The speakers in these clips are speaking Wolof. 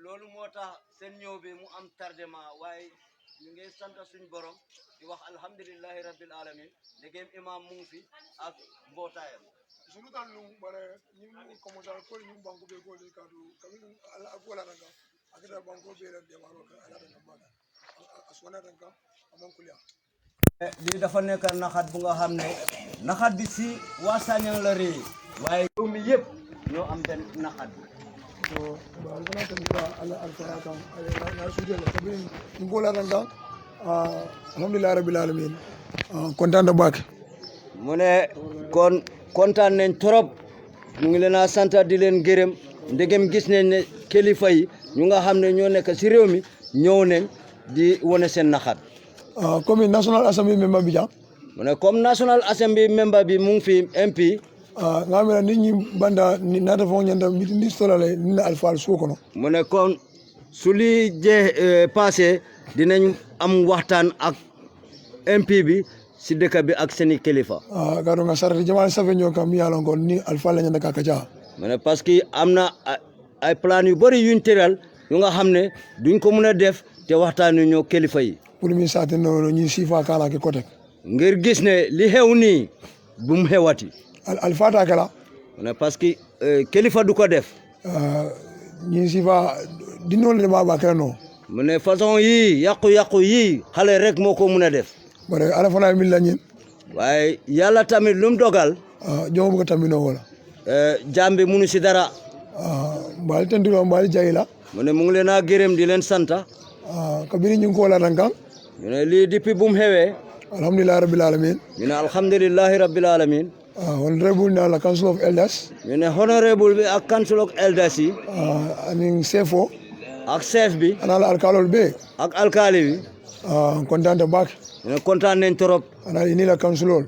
loolu moo tax seen ñëw bi mu am tardement waaye ñu ngi sant suñ borom di wax alhamdulillahi rabbil alamin ndegem imam mu ngi fi ak mbootaayam sunu tan lu bare ñu comme ça ko ñu banko be ko le kadu kamin ala akola nanga akita banko be la de maro ka ala nanga maga aswana nanga amon kulia lii dafa nekk naxat bu nga xam ne naxat bi si waa Sanyang la rëy waaye réew mi yëpp ñoo am benn naxat bi so ba ala tan ka ala alfara kan na suje la kabin ngola nanga alhamdulillah rabbil alamin kontaan na bak mu ne kon kontaan nañ trop ñu ngi leen a sant di leen gërëm ndegem gis nañ ne kilifa yi ñu nga xam ne ñoo nekk si réew mi ñëw nañ di wone seen naxat comme national assembly member bi ja mu ne comme national assembly member bi mu ngi fi MP nga mera nit ñi banda ni nata fo ñanda ni solale ni alfal su ko no mu ne kon su li je passé dinañ am waxtaan ak MP bi si dëkk bi ak seeni kilifa garo nga sarati jamal safe ñoo kam yalla ngon ni alfal la ñanda ka ja mu ne parce que am na ay plan yu bëri yuñ tëral yu nga xam ne duñ ko mën a def te waxtaan yu ñoo kilifa yi pour mi saate no ñi sifa kala ke kotek ngir gis ne li xew nii bu mu xewati alfata kala mu ne parce que kilifa du ko def ñi sifa dinol de ma ba kala no mu ne façon yii yàqu-yàqu yii xale rek moo ko mën a def bare ala fana mi la ñin waaye yàlla tamit lu mu dogal jomo ko tamino wala jambi munu si dara mbal tandiro mbal jayla mu ne mu ngi leen a gërëm di leen santa kabiri ñu ko la rankan ñu ne lii depuis bu mu xewee alhamdulillah rabbil alamin ñu ne alhamdulillahi rabbil alamin honorable na la council of elders ñu ne honorable bi ak council of elders yi anin sefo ak chef bi ana la alkalol be ak alkali bi kontaan bak ñu ne kontaan nañ trop ana ni la councilol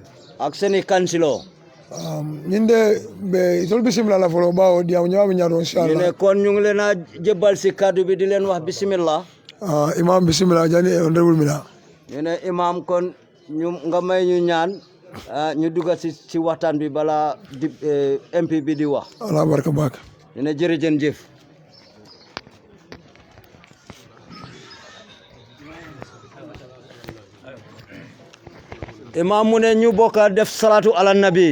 ak seeni kansilo ñinde be itol bismillah la folo bawo diam ñawa ñaaro ñu inshallah ne kon ñu ngi leen a jébbal si kaddu bi di leen wax bismillah imam bismillah jani honorable mina ñu ne imam kon ñu nga may ñu ñaan ñu dugg si waxtaan bi bala di MP bi di wax ala barka bak ñu ne jërëjëf imam mu ne ñu bokk def salatu ala nabi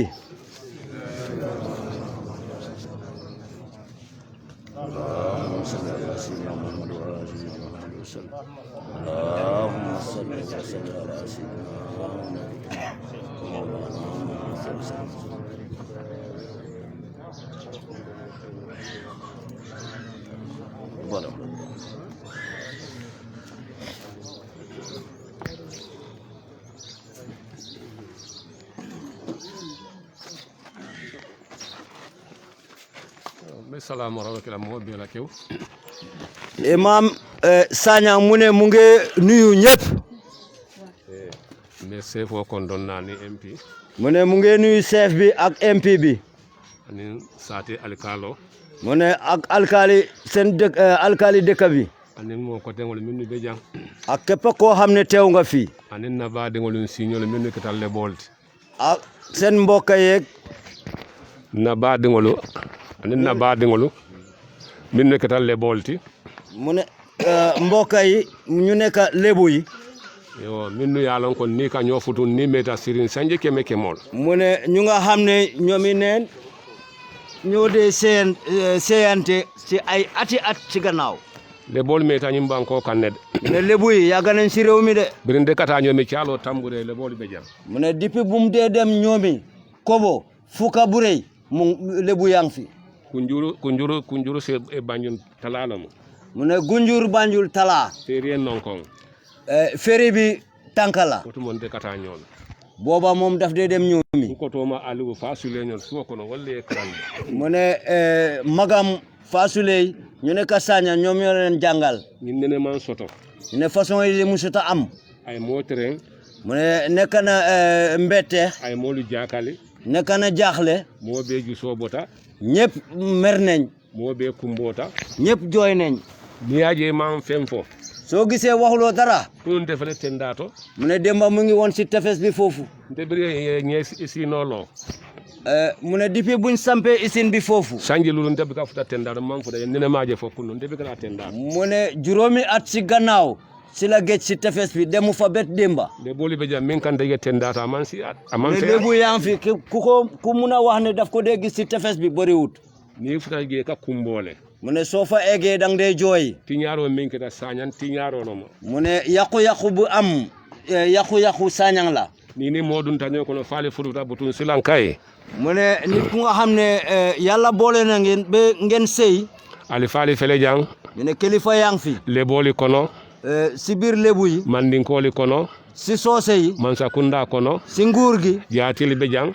Assalamu alaikum mo be la kew imam Sanyang mu ne mu ngi nuyu ñëpp mais sefo kon don nani MP mu ne mu ngi nuyu chef bi ak MP bi ani sate alkalo mu ne ak alkali seen dëkk alkali dëkk bi ani mo ko tengol minnu be jang ak képp koo xam ne teew nga fi ani na ba dengol signol minnu ketal le bolti ak seen mbokk yeeg na ba dengol ani na ba dengol minnu ketal le bolti mu ne mbokk yi ñu nekk lébu yi yo minnu yalon kon ni ka ñoo futu ni meta sirin sanje keme kemol mu ne ñu nga xam ne ñoomi neen ñoo dee seeyante ci ay ati at ci gannaaw le bol meta ñim banko kaned ne lébu yi yàgg nañ ci réew mi de birinde kata ñoomi cialo tambure le bol be jam mu ne depuis bu mu dee dem ñoomi kobo fuka bu rëy mu lébu yang fi kunjuru se e banjun talalamu mu ne gunjur banjul tala ferien nonkon feri bi tankala ko mon de kata ñool booba moom daf dee dem ñoomi ko to ma alu fa sule ñol fo ko no walle kran mu ne magam fasuley ñu ne ka Sanyang ñoom ñoo leen jàngal ñin nene man soto ñu ne façon yi musuta am ay motere mu ne nekk na mbette ay molu jakali nekk na jaaxle mo be ju sobota ñëpp mer nañ mo be kumbota ñëpp jooy nañ ni yaje man fem fo soo gisee waxuloo dara kun defale tendato mu ne Demba mu ngi woon si tefes bi foofu de bari ñe si no lo mu ne depuis buñ sampee usine bi foofu sanji lulu ndebi ka futa tendar man futa nene maaje fo kunu ndebi kana tendar mu ne juróomi at si gannaaw si la géej si tefes bi demu fa bet démba de boli be jam min kan dege tendata aman si at aman fe lébu yaa ngi fi ku mun a wax ne daf ko dee gis si tefes bi bëriwut ni futa ge ka kumbole mu ne soo fa eggee dang dee jooy tiñaro min kita sañan tiñaro no mo mu ne yàqu-yàqu bu am yàqu-yàqu sañang la ni modun taño kono faale furuta butun silankay mu ne nit ku nga xam ne yàlla boole na ngeen ba ngeen sëy ali faali fele jang ñu ne kilifa yaa ngi fi le boli kono si biir lébu yi mandinkoli kono si soose yi mansakunda kono si nguur gi jaatili be jang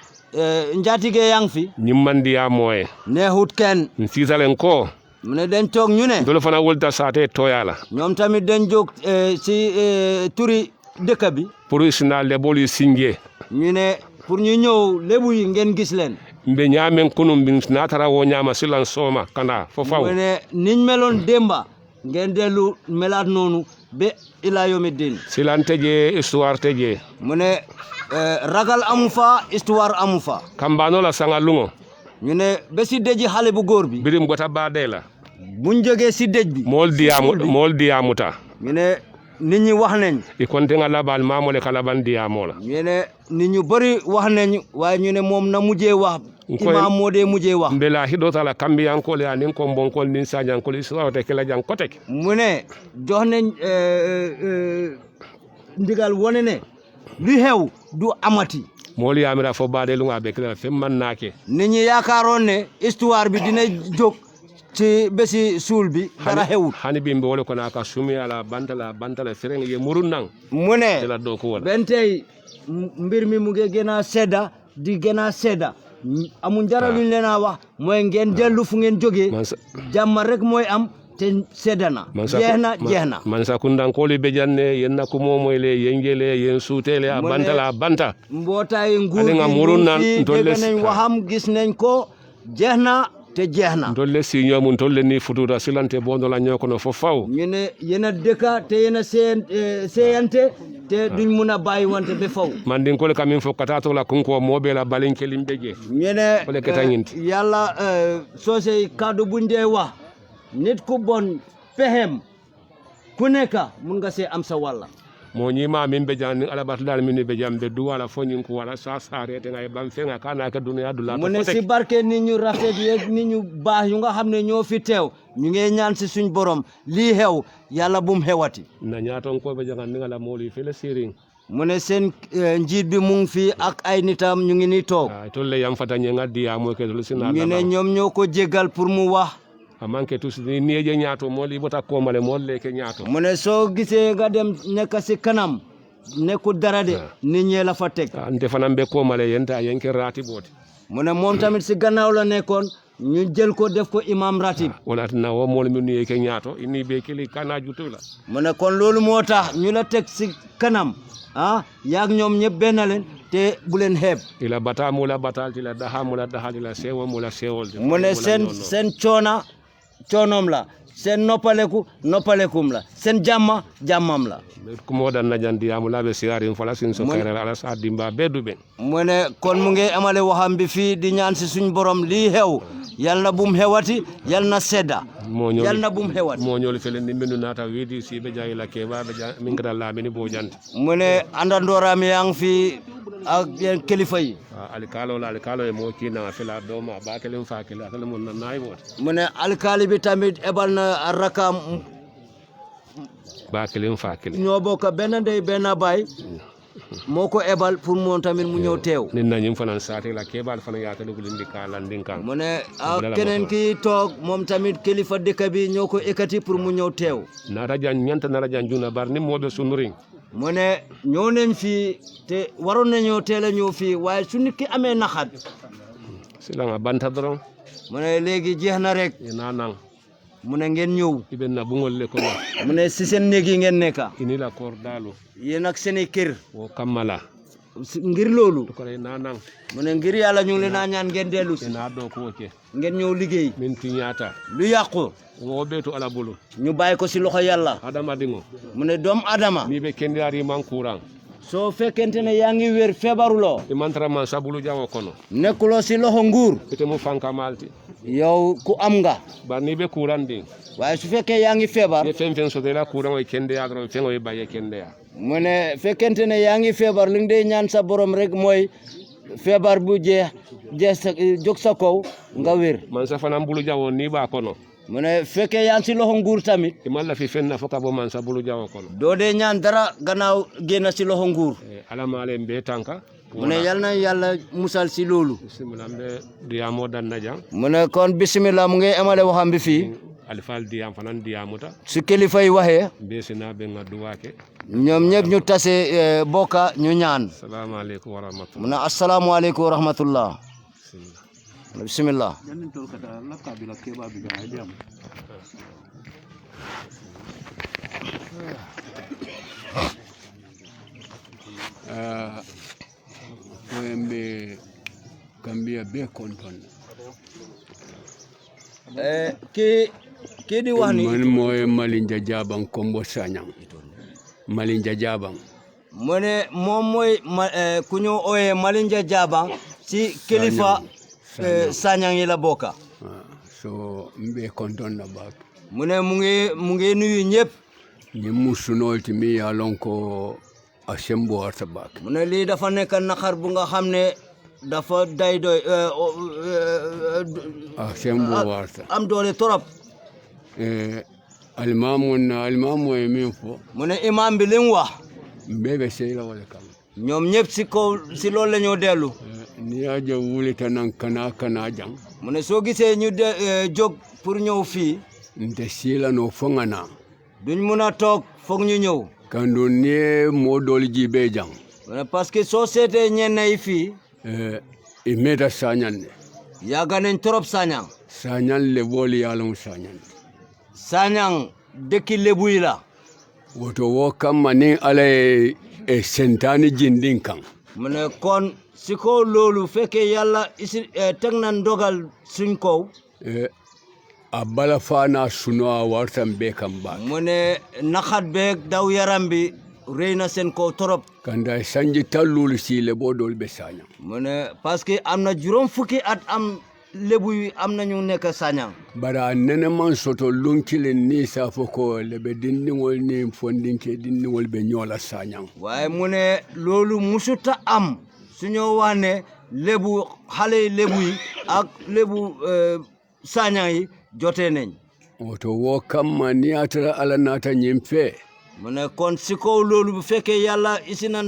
njaatige yaa ngi fi ñimmandiya moye neexut kenn siisalen ko mu ne dañ toog ñu ne dolu fana wolta saate toyala ñoom tamit dañ jóg si turi dëkk bi pour isna le boli sinje ñu ne pour ñu ñëw lébu yi ngeen gis leen mbe ñaamen kunum bin natara wo ñaama silan sooma kana fo faw mu ne niñ meloon démba ngeen dellu melaat noonu ba ila yomi din silan teje histoire teje mu ne ragal amu fa histoire amu fa kambano la sanga lungo ñu ne ba si dëji xale bu góor bi birim gota baade la buñ jógee si dëj bi mool diyamuta ñu ne nit ñi wax nañ i konte nga labal mamole ka laban diyamo la ñu ne nit ñu bëri wax nañ waaye ñu ne moom na mujjee wax imam moo dee mujjee wax mbela hidotala kambiyankol ya nin kombonkol nin sajankol isawte kila jang kotek mu ne jox nañ ndigal wone ne lu xew du amati moolu yamira fo baade lu nga be kila fem man naake nit ñi yaakaaroon ne histoire bi dina jóg ci bési suul bi dara xewut hani bi mbe wole ko naka sumi ala bantala fereng ye murun nang mu ne la do ko wala ben tey mbir mi mu ngi gën a sedda di gën a sedda amuñ dara luñ leen a wax mooy ngeen dellu fu ngeen jógee jàmm rek mooy am te sedda na jeex na man sa kundankoli be janne yen na ko momoy le yengele yen suutele a banta mbootaay nguur gi murun nan dégg nañ waxam gis nañ ko jeex na te jeex na dolle si ñoomun tolle ni fututa silante bondo la ñoo kono fo faw ñu ne yena dëkka te yena seeyante te duñ mun a bàyyi wante ba faw man din ko le kamin fo katato la kunko mobe la balin kelim beje ñu ne yàlla soose kaddu buñ dee wax nit ku bon pexem ku nekk mun nga see am sa walla mo ñima min be jan alabat dal min be jam be duwala fo ñin ko wala sa sarete ngay bam fenga kana ka dunya dula mu ne si barke nit ñu rafet yeeg nit ñu baax yu nga xam ne ñoo fi teew ñu ngi ñaan si suñ borom lii xew yàlla bum xewati na ñaaton ko be jangan ni ngala moli fele siring mu ne seen njiit bi mu ngi fi ak ay nitam ñu ngi ni toog tolle yam fata ñe ngaddi ya mo ke lu sina ñu ne ñoom ñoo ko jéggal pour mu wax amanke tous ni nieje ñaato mo li bota ko male mo leke ñaato mu ne soo gisee nga dem nekk si kanam nekkul dara de nit ñee la fa teg ante fanam be ko male yenta yenke raati booti mu ne moom tamit si gannaaw la nekkoon ñu jël ko def ko imam ratib wala na wo mo mi nuye ke ñaato ini be kili kana jutu la mu ne kon loolu moo tax ñu la teg si kanam yaag ñoom ñëpp benn leen te bu leen xeeb ila bata mu la batal ti la daha mu la daha ti la sewo mu la sewol mu ne seen coonoom la seen noppalekum la seen jàmmam la ku mo dan najandi amu labe siarin fala sin so kare ala sa dimba beddu ben mu ne kon mu ngi amale waxam bi fii di ñaan si suñ borom lii xew yal na bum xewati yal na sedda yal na bum xewati mo ñol fele ni menu nata widi si be jaay la ke ba be min kada la mini bo jant mu ne andandooram yang fi ak kilifa yi alikalo e mo kina fela doma ba kelem fa kele akala mon na nay wot mu ne alkali bi tamit ebal na rakam ba kelem fa kele ñoo bokk benn ndey benn baay moo ko ebal pour moom tamit mu ñëw teew nin nañim fanan saate la kebal fana yaata dugulindi ka landin kan mu ne keneen ki toog moom tamit kilifa dëkk bi ñoo ko ekkati pour mu ñëw teew nara jan ñanta nara jan juna bar ni mobe sunuring mu ne ñëw nañ fii te waroon nañoo teel a ñëw fii waaye su nit ki amee naxat si la nga banta doron mu ne léegi jeex na rek na nang mu ne ngeen ñëw iben na bungol le ko mu ne si seen néeg yi ngeen nekka ini la koor dalu yéen ak seeni kër wo kammala ngir loolu ko lay na nang mu ne ngir yàlla ñu ngi leen a ñaan ngeen dellu si na do ko wote ngeen ñëw liggéey min tiñata lu yàqu wo betu ala bulu ñu bàyyi ko si loxo yàlla adama dingo mu ne doomu adama ni be kendari man courant soo fekkente ne yaa ngi wér feebaruloo e mantra man sabulu jawo kono nekkuloo si loxo nguur ite mu fanka malti yow ku am nga bar ni be kurandi waaye su fekkee yaa ngi feebar ye fen so de la kuran o kende ya gro fen o baye kende ya mu ne fekkente ne yaa ngi feebar li nga dee ñaan sa borom rek mooy feebar bu jeex jóg sa kaw nga wér man sa fanam bulu jawo ni ba kono mu ne fekkee yaa ngi si loxo nguur tamit e malla fi fenna foka bo man sa bulu jawo kono doo dee ñaan dara gannaaw génn si loxo nguur alama ale mbe tanka mu ne yal na yàlla musal si loolu bismillah mbe diyamo dan naja mu ne kon bismillah mu ngi amale waxam bi fii alfal diyam fanan diyamuta su kilifa yi waxee mbe sina be ngaddu wake ñoom ñëpp ñu tase bokka ñu ñaan assalamu alaykum wa rahmatullah mu ne assalaamu aleykum wa rahmatullah bismillah Mbe Gambia be konton kii di wax ni man mooy Malinja Jabang Kombo Sanyang Malinja Jabang mu ne moom mooy ku ñu ooyee Malinja Jabang ci kilifa Sanyang yi la bokka so mbe konton na baat mu ne mu ngi nuyu ñëpp ñi musunol ti mi ya lon ko asembo arta baat mu ne lii dafa nekk naqar bu nga xam ne dafa day doy asembo arta am doole torop alimamu e min fo mu ne imam bi li mu wax mbebe seyla wala kam ñoom ñëpp si loolu la ñoo dellu ni aja wulita nan kana jang mu ne soo gisee ñu jóg pour ñëw fii nte sila no fongana duñ mun a toog foog ñu ñëw kando ni mo doli jibe jang mu ne parce que soo seetee ñenn yi fii e meta sanyan ne yàgga nañ trop Sanyang sanyan le boli yalon sanyan Sanyang dëkki Lebu yi la woto wo kamma ni ala e sentani jindin kan mu ne kon si ko loolu fekkee yàlla teg na ndogal suñ kaw a bala fana suno a wartan be kan ba mu ne naxat beeg daw yaram bi rëy na seen kaw trop kanda sanji tallul si le bo dol be sanya mu ne parce que am na juróom fukki at am Lebu yi am nañu nekk Sanyang bara nene man soto lunkile ni safo ko lebe dindiŋol ni fondinke dindiŋol be ñola sanyang waaye mu ne loolu musuta am suñoo wax ne Lebu xale Lebu yi ak Lebu Sanyang yi jotee nañ woto wo kamma ni atara ala nata ñim fe mu ne kon si kaw loolu bu fekkee yàlla isi na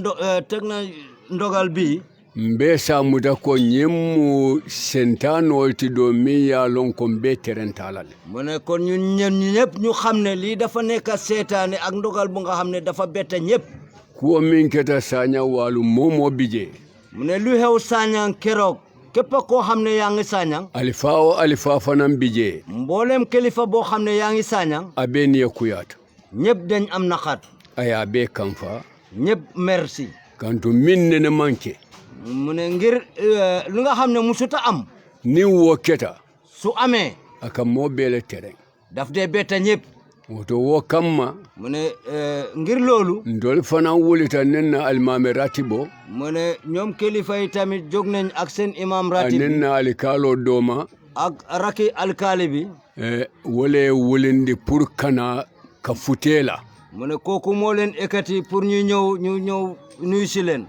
teg na ndogal bi mbe samuta ko ñimmu sentanol ti do mi ya lon ko mbe terentala le mu ne kon ñun ñëpp ñu xam ne lii dafa nekk seetaane ak ndogal bu nga xam ne dafa bette ñëpp kuwo min keta saña walu momo bije mu ne lu xew Sanyang keroog képp koo xam ne yaa ngi Sanyang alifa o alifa fanam bije mboolem kilifa boo xam ne yaa ngi Sanyang abe ni kuyata ñëpp dañ am naqat aya be kamfa ñëpp merci kanto min nene manke mu ne ngir lu nga xam ne musuta am ni wo keta su amee aka mo bele tereng daf dee betta ñëpp woto wo kamma mu ne ngir loolu ndol fana wulita nenna almame ratibo mu ne ñoom kilifa yi tamit jóg nañ ak seen imam ratib nenna alikalo doma ak raki alkaali bi wole wulindi pour kana ka futela mu ne kooku moo leen ekkati pour ñu ñëw nuyu si leen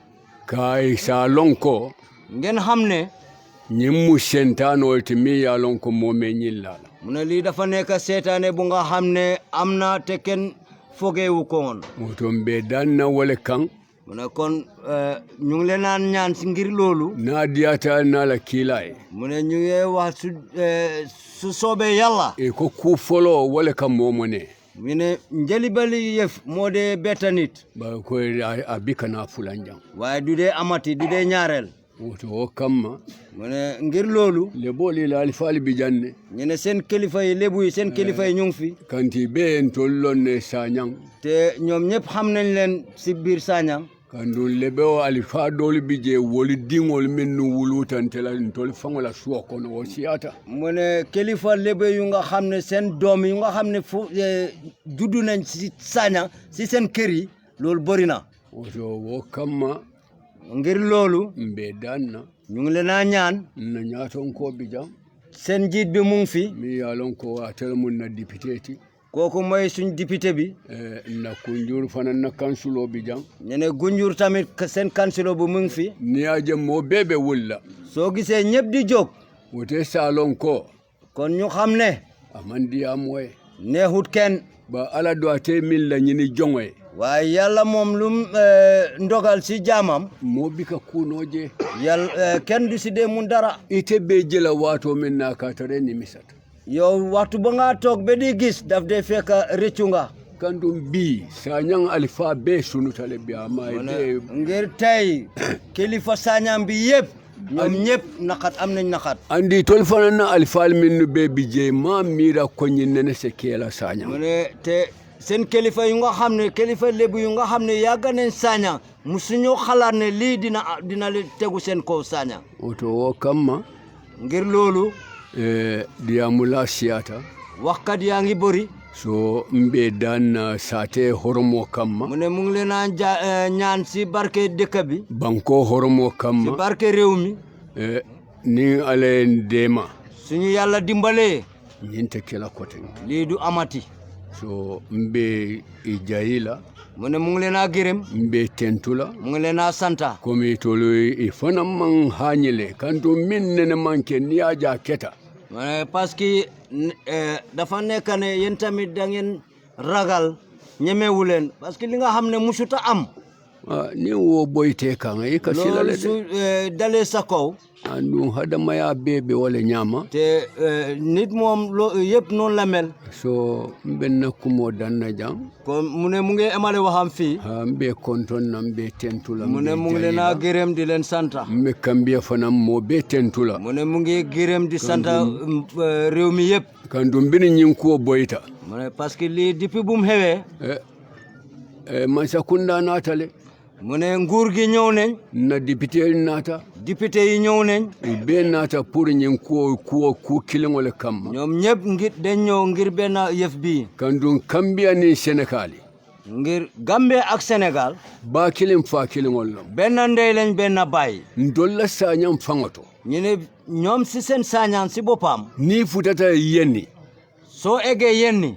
kay sa lonko ngeen xam ne ñimmu sentanol ti mi ya lonko moome ñillala mu ne lii dafa nekk seetaane bu nga xam ne am na te kenn fogeewu ko woon woto mbe danna wole kan mu ne kon ñu ngi leen naan ñaan si ngir loolu na diyata na la kiilay mu ne ñu ngi wax su soobee yàlla ko ku folo wole kan momo ne mu ne njëlibali yëf moo dee betta nit ba ko a bikana fulanjang waaye du dee amati du dee ñaareel woto wo kamma mu ne ngir loolu le booli la alfaali bi janne ñu ne seen kilifa yi Lebu yi seen kilifa yi ñu ngi fi kanti be en tollon ne sañang te ñoom ñëpp xam nañ leen si biir Sanyang kandu lebe o alifa doli bi je woli dingol men nu wulutantela ntol fangola suwa kono wo siyata mu ne kilifa Lebu yu nga xam ne seen doom yu nga xam ne fu juddu nañ si Sanyang si seen kër yi loolu bëri na oto wo kamma ngir loolu mbe danna ñu ngi leen a ñaan na ñaaton ko bi jam seen njiit bi mu ngi fi mi yalon ko atel mun na député ti kooku mooy suñ député bi na kunjur fana na kansulo bi jam ñu ne Gunjur tamit seen kansilo bu mu ngi fi ni aje mo bebe wulla soo gisee ñëpp di jóg wote salon ko kon ñu xam ne amandi amoy neexut kenn ba ala do ate min la ñini jongoy waaye yàlla moom lum ndogal si jaamam mo bi ka kunoje yàlla kenn du si dee mun dara ite be jela wato min na ka tare ni misata yow waxtu ba nga toog ba di gis daf dee fekk rëccu nga kandum bi sañang alpha be sunutale bi ama be ngir tey kilifa sañam bi yëpp ñoom ñëpp naqat am nañ naqat andi tol fana na alpha min be bi je ma mira ko ñinene se kela sañang mu ne te seen kilifa yu nga xam ne kilifa lébu yu nga xam ne yàgg nañ saña musuñu xalaat ne lii dina le tegu seen kaw saña oto wo kamma ngir loolu diyamula siyata waxkat yaa ngi bëri so mbe dan sate horomo kamma mu ne mu ngi leen a ñaan si barke dëkk bi banko horomo si kamma barke réew mi ni ale ndema suñu yàlla dimbalee ñinte kela kote lii du amati so mbe ijayila mu ne mu ngi leen a gërëm mbe tentula mu ngi leen a santa komi tolu fana man hañile kanto min nene manke ni aja keta parce que dafa nekk ne yéen tamit da ngeen ragal ñemewu leen parce que li nga xam ne musuta am ni wo boyte kan e ka silale loolu su dalee sa kaw andu hadamaya bebe wala ñama te nit moom yëpp noonu la mel so mbenna kumo danna jam kon mu ne mu ngi amale waxam fii mbe konton na mbe tentula mu ne mu ngi leen a gërëm di leen santa mbe kambia fanam mo be tentula mu ne mu ngi gërëm di santa réew mi yëpp kandu mbini ñing ko boyta mu ne parce que lii depuis bu mu xewee Mansakunda naatale mu ne nguur gi ñëw nañ na député naata député yi ñëw nañ be naata pour ñin ku kilingole kamma ñoom ñëpp ngir dañ ñëw ngir benn yëf bii kandun Gambia ni Sénégal ngir Gambie ak Sénégal ba kilim fa kilingol lam benn ndey lañ benn baay ndolla sañam fangato ñu ne ñoom si seen sañaan si boppam ni futata yenni soo eggee yenni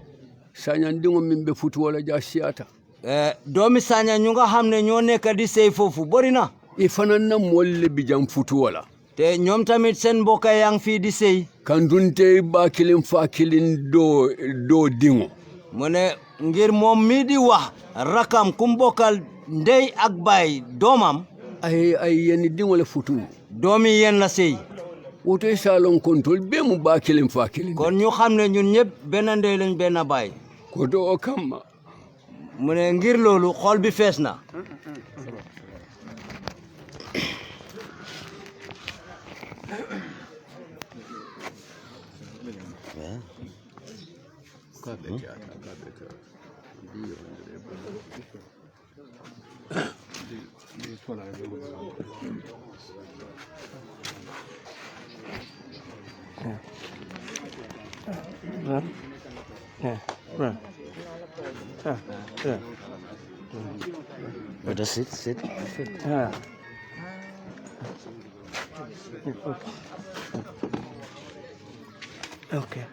sañan dingo min be futu wala ja siyata doomi saña ñu nga xam ne ñoo nekk di sey foofu bëri na fanan na molle bi jam futu wala te ñoom tamit seen mbokk yaa ngi fii di sey kandunte ba kilim fa kilin do dingo mu ne ngir moom mii di wax rakam ku mbokkal ndey ak baay doomam ay yenni dingo le futu doomi yéen la sey woto salon kontol be mu ba kilim fa kilin kon ñu xam ne ñun ñëpp benn ndey lañ benn baay ko do kamma mu ne ngir loolu xol bi fees na Better sit. Okay.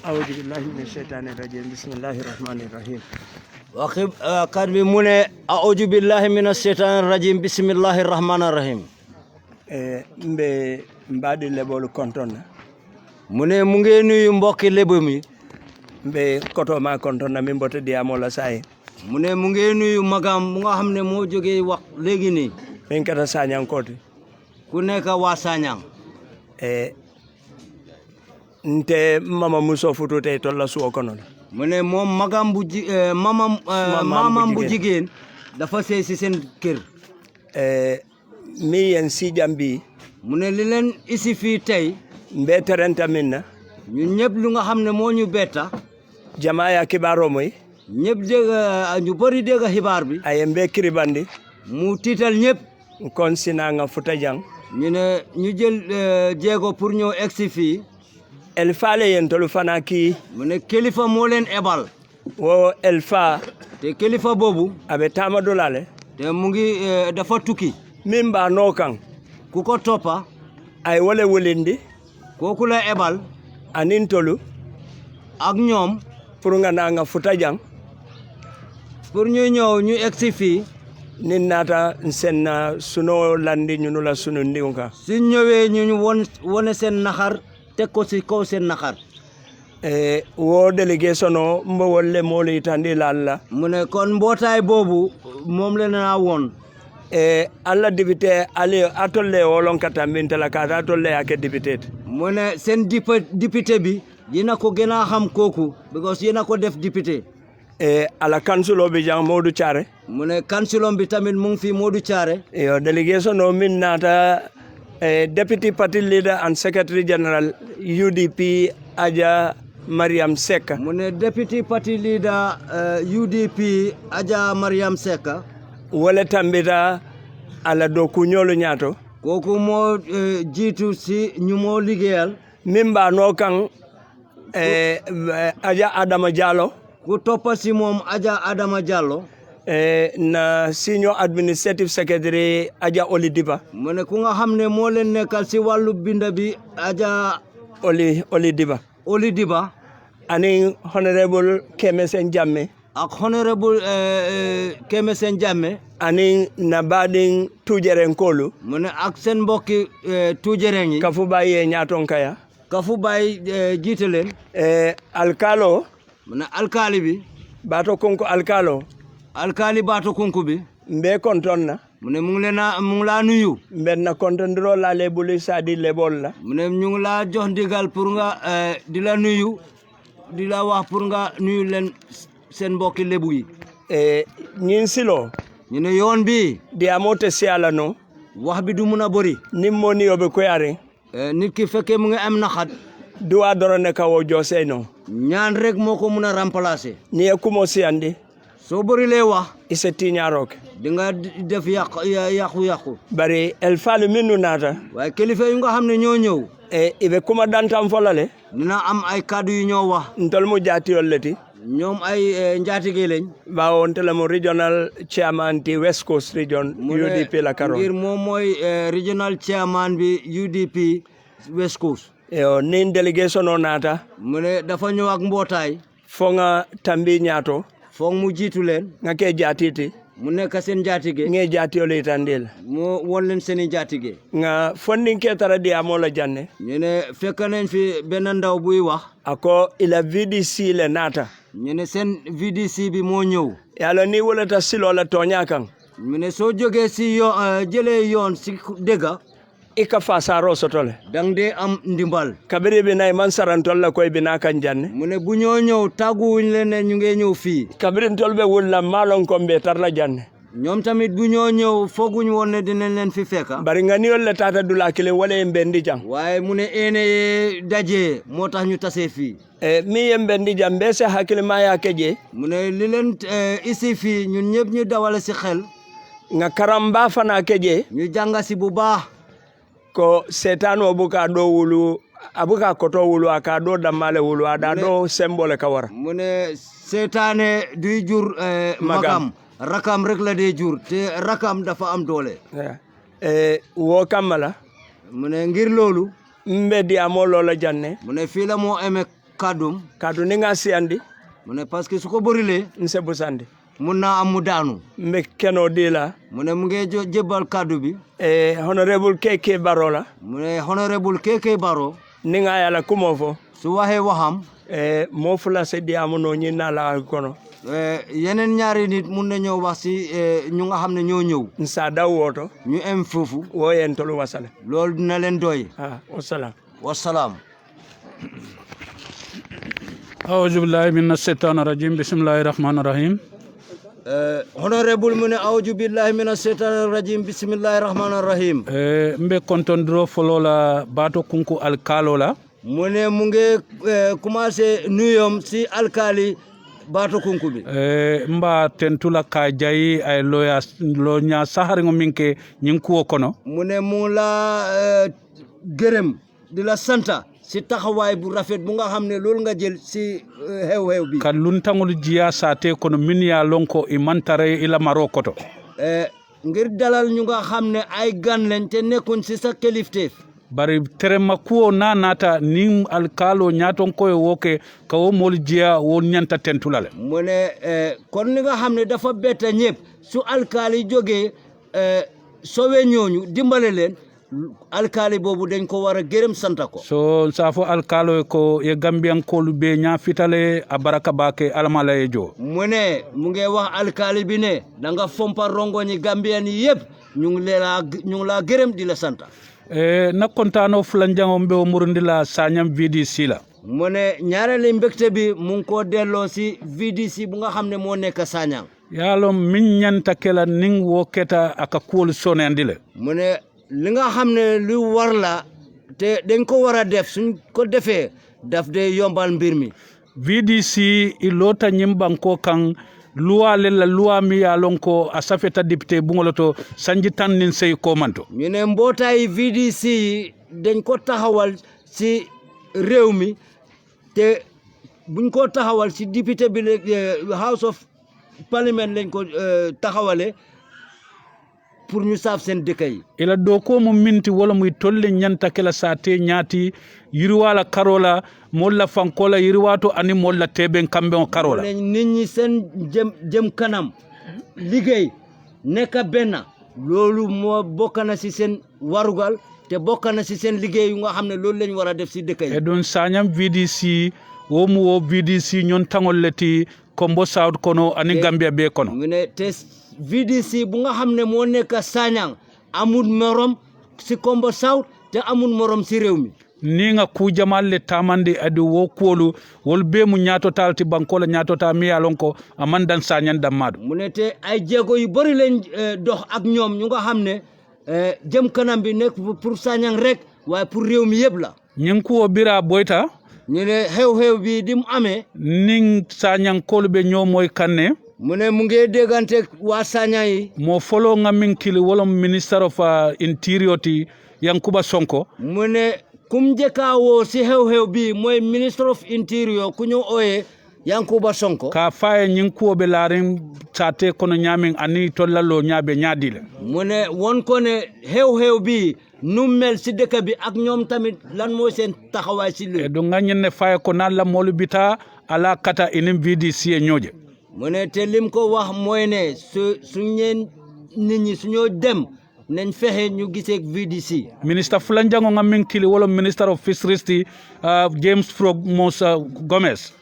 أعوذ بالله من الشيطان الرجيم بسم الله الرحمن الرحيم. Wakkat bi mu ne a'udhu billahi minash shaitanir rajim bismillahir rahmanir rahim. Mbe mbadi lebolu kontona. Mu ne mu ngi nuyu mbokki Lebu mi. Mbe koto ma kontona mi mbote di amola say. Mu ne mu ngi nuyu magam mu nga xam ne moo jógee wax léegi nii. Min kata sañang koti. Ku nekk waa Sañang. Nte mama muso futu te tolla suo kono. Mu ne moom magam bu mamam bu jigéen dafa sey si seen kër. Mi yen si jambi. Mu ne li leen isi fii tey. Mbe terenta minna. ñun ñëpp lu nga xam ne moo ñu betta. Jamaaya kibaro moy. ñëpp dégg ñu bëri dégg xibaar bi. Ay mbe kiribandi. mu tiital ñëpp. kon sina nga futa jang. ñu ne ñu jël jéego pour ñëw egsi fii. Elfa le yen tolu fana ki. mu ne kilifa moo leen ebal. wo Elfa te kilifa boobu aɓe tamadolale te mu ngi dafa tukki min mbano kan ku ko toppa ay wole wolindi kooku la ebal anin tolu ak ñoom pour nga na nga futa jang pour ñu ñëw ñu egsi fii nin nata senna suno landi ñunu la sunu ndiunka su ñëwee ñu wone seen naxar teg ko si kaw seen naxar wo délégation o mbo wolle moolu itandi lalla mu ne kon mbootaay boobu moom la naa woon alla député ali atolle wolon kata min tala kata atolle ake député mu ne seen député bi dina ko gën a xam kooku because dina ko def député ala kansulo bi jang Modou Thiaré mu ne kansilom bi tamit mu ngi fi Modou Thiaré yo délégation o min nata deputy party leader and secretary general UDP Aja Mariam Seka mu ne deputy party leader UDP Aja Mariam Seka wala tambita ala do kuñolu ñaato kooku moo jiitu si ñu moo liggéeyal min ba no kan Aja Adama Diallo ku toppa si moom Aja Adama Diallo na senior administrative secretary Aja Oli Diba mu ne ku nga xam ne moo leen nekkal si wàllu binda bi Aja Oli Diba Oli Diba ani honorable Kemesen Jammeh ak honorable Kemesen Jammeh ani nabading tujeren kolu mu ne ak seen mbokki tujereng yi kafu baye ñaaton kaya kafu bay jiite leen alkalo mu ne alkaali bi bato konko alkalo alkaali baato kunku bi mbe kontonna mu ne mu ngi laa nuyu mbe na kontondiro la lebuli sadi lebol la mu ne ñu ngi laa jox ndigal pour nga di la nuyu di la wax pour nga nuyu leen seen mbokki lebu yi ñin silo ñu ne yoon bi di amote si ala no wax bi du mun a bëri nim mo ni yobe ko yare nit ki fekkee mu ngi am naxat duwa dorone ka wo jose no ñaan rek moo ko mun a remplacer ni e kumo si andi soo bëri lee wax ise tiñaroke di nga def yàqu bari el falu minu nata waaye kilifa yu nga xam ne ñoo ñëw ibe kuma dantam folale dina am ay kaddu yu ñoo wax ntol mu jaati yolleti ñoom ay njaatige lañ bawo ntela mo regional chairman ti West Coast region UDP la karo ngir moom mooy regional chairman bi UDP West Coast yo nin délégation o nata mu ne dafa ñëw ak mbootaay fo nga tambi ñaato foog mu jiitu leen nga ke jaatiti mu nekk seen njaatige nge jaatiyole itandil mu won leen seen i njaatige nga fondin ke tara di amola janne ñu ne fekk nañ fi benn ndaw buy wax ako ila VDC le nata ñu ne seen VDC bi moo ñëw yàlla ni wolata silo la tooña kan mu ne soo jógee si jëlee yoon si dëgga ika fasaro sotole dang dee am ndimbal kabiri bi nay man sarantol la koy bina kan janne mu ne bu ñoo ñëw tàgguwuñ leen ne ñu ngi ñëw fii kabiri tol be wulla malon kombe tar la janne ñoom tamit bu ñoo ñëw fooguñ woon ne dinañ leen fi fekka bari nga niol le tata dula kile wala mbendi jang waaye mu ne ene daje moo tax ñu tasee fii mi yembendi jam be se hakile ma ya keje mu ne li leen isi fii ñun ñëpp ñu dawale si xel nga karamba fana keje ñu jànga si bu baax ko setano buka do wulu abuka koto wulu aka do damale wulu ada do symbole ka wara mu ne seetaane duy jur magam rakam rek la dee jur te rakam dafa am doole wo kamala mu ne ngir loolu mbe di amo loola janne mu ne fii la moo amee kàddum kadu ni nga siyandi mu ne parce que su ko bërilee nse busandi mun naa am mu daanu mbe keno di la mu ne mu ngi jébbal kàddu bi honorable Keke Baro la mu ne honorable Keke Baro ni nga yàlla kumo fo su waxee waxam moo fula se di amu no ñi na la kono yeneen ñaari nit mun na ñëw wax si ñu nga xam ne ñoo ñëw nsa daw woto ñu em foofu wo yen tolu wasale loolu dina leen doy wasalaam wasalaam aouzu billahi mina shaytani rajim bismillahi rahmani rahim honorable mu ne aouzu billahi mina shaytani rajim bismillahi rahmani rahim mbe kontondiro folo la bato kunku alkalo la mu ne mu ngi commencé nuyom si alkali bato kunku bi mba tentula ka jayi ay lo nya sahari ngo minke ñing kuwo kono mu ne mu la gërëm di la santa si taxawaay bu rafet bu nga xam ne loolu nga jël si xew-xew bi ka luntangol jiya sate kono min ya lonko i mantare ila maro koto ngir dalal ñu nga xam ne ay gan lañ te nekkuñ si sa kilifteef bari terema kuwo na nata ni alkalo nyaton koy woke ka wo mol jiya wo nyanta tentulale mu ne kon li nga xam ne dafa bett ñëpp su alkaali jógee sowe ñooñu dimbale leen alkaali boobu dañ ko war a gërëm santa ko so safo alkalo ko ye gambian kolu be nya fitale a baraka bake almala e jo mu ne mu ngi wax alkaali bi ne da nga fompa rongoñi gambian yi yëpp ñu ngi laa gërëm di la santa na kontano fulanjango mbe o murundila sanyam VDC la mu ne ñaareeli mbégte bi mu ngi ko delloo si VDC bu nga xam ne moo nekk Sanyang yalo min ñanta kela ning wo keta aka kuol sonendi le mu ne li nga xam ne lu war la te dañ ko war a def suñ ko defee daf de yombal mbir mi VDC ilota nyimbanko kan luwa lela luwa mi ya lonko a safeta député bungoloto sanji tan nin sey komanto ñu ne mbootaay VDC yi dañ ko taxawal si réew mi te buñ ko taxawal si député bi House of Parliament lañ ko taxawale pour ñu saaf seen dëkk yi ila do ko mo minti wala muy tolle nyanta kala sate nyati yirwala karola molla fankola yirwato ani molla teben kambe on karola nit ñi seen jëm kanam liggéey nekk benn loolu moo bokk na si seen warugal te bokk na si seen liggéey yu nga xam ne loolu lañ war a def si dëkk yi e don sañam VDC wo mu wo VDC ñon tangol leti Kombo South kono ani Gambia be kono mu ne te VDC bu nga xam ne moo nekk Sanyang amul morom si Kombo South te amul morom si réew mi ni nga ku jamal le tamande adi wo kuolu wol be mu ñaato talti bankola ñaato ta mi yalon ko amandan Sanyang damado mu ne te ay jéego yu bari lañ dox ak ñoom ñu nga xam ne jëm kanam bi nekk pour Sanyang rek waaye pour réew mi yëpp la ñing ko bira boyta ñu ne xew-xew bi di mu amee ning Sanyang kolu be ñoo moy kanne mu ne mu ngi déggante waa Sanyang yi mo folo nga min kili wala Minister of Interior ti Yankuba Sonko mu ne kum njëkkaawoo si xew-xew bi mooy Minister of Interior ku ñu ooyee Yankuba Sonko ka faye ñing ko be laaren sate kono ñamin ani tollalo ñaabe ñaadile mu ne won ko ne xew-xew bi nu mel si dëkk bi ak ñoom tamit lan mooy seen taxawaay si lu e do ngañen ne faye ko nalla molu bita ala kata inin VDC e ñooje mu ne te lim ko wax mooy ne su ñeen nit ñi suñoo dem nañ fexe ñu gisee VDC ministre fulanjango nga min kili wala Minister of Fisheries James Frog Moussa Gomez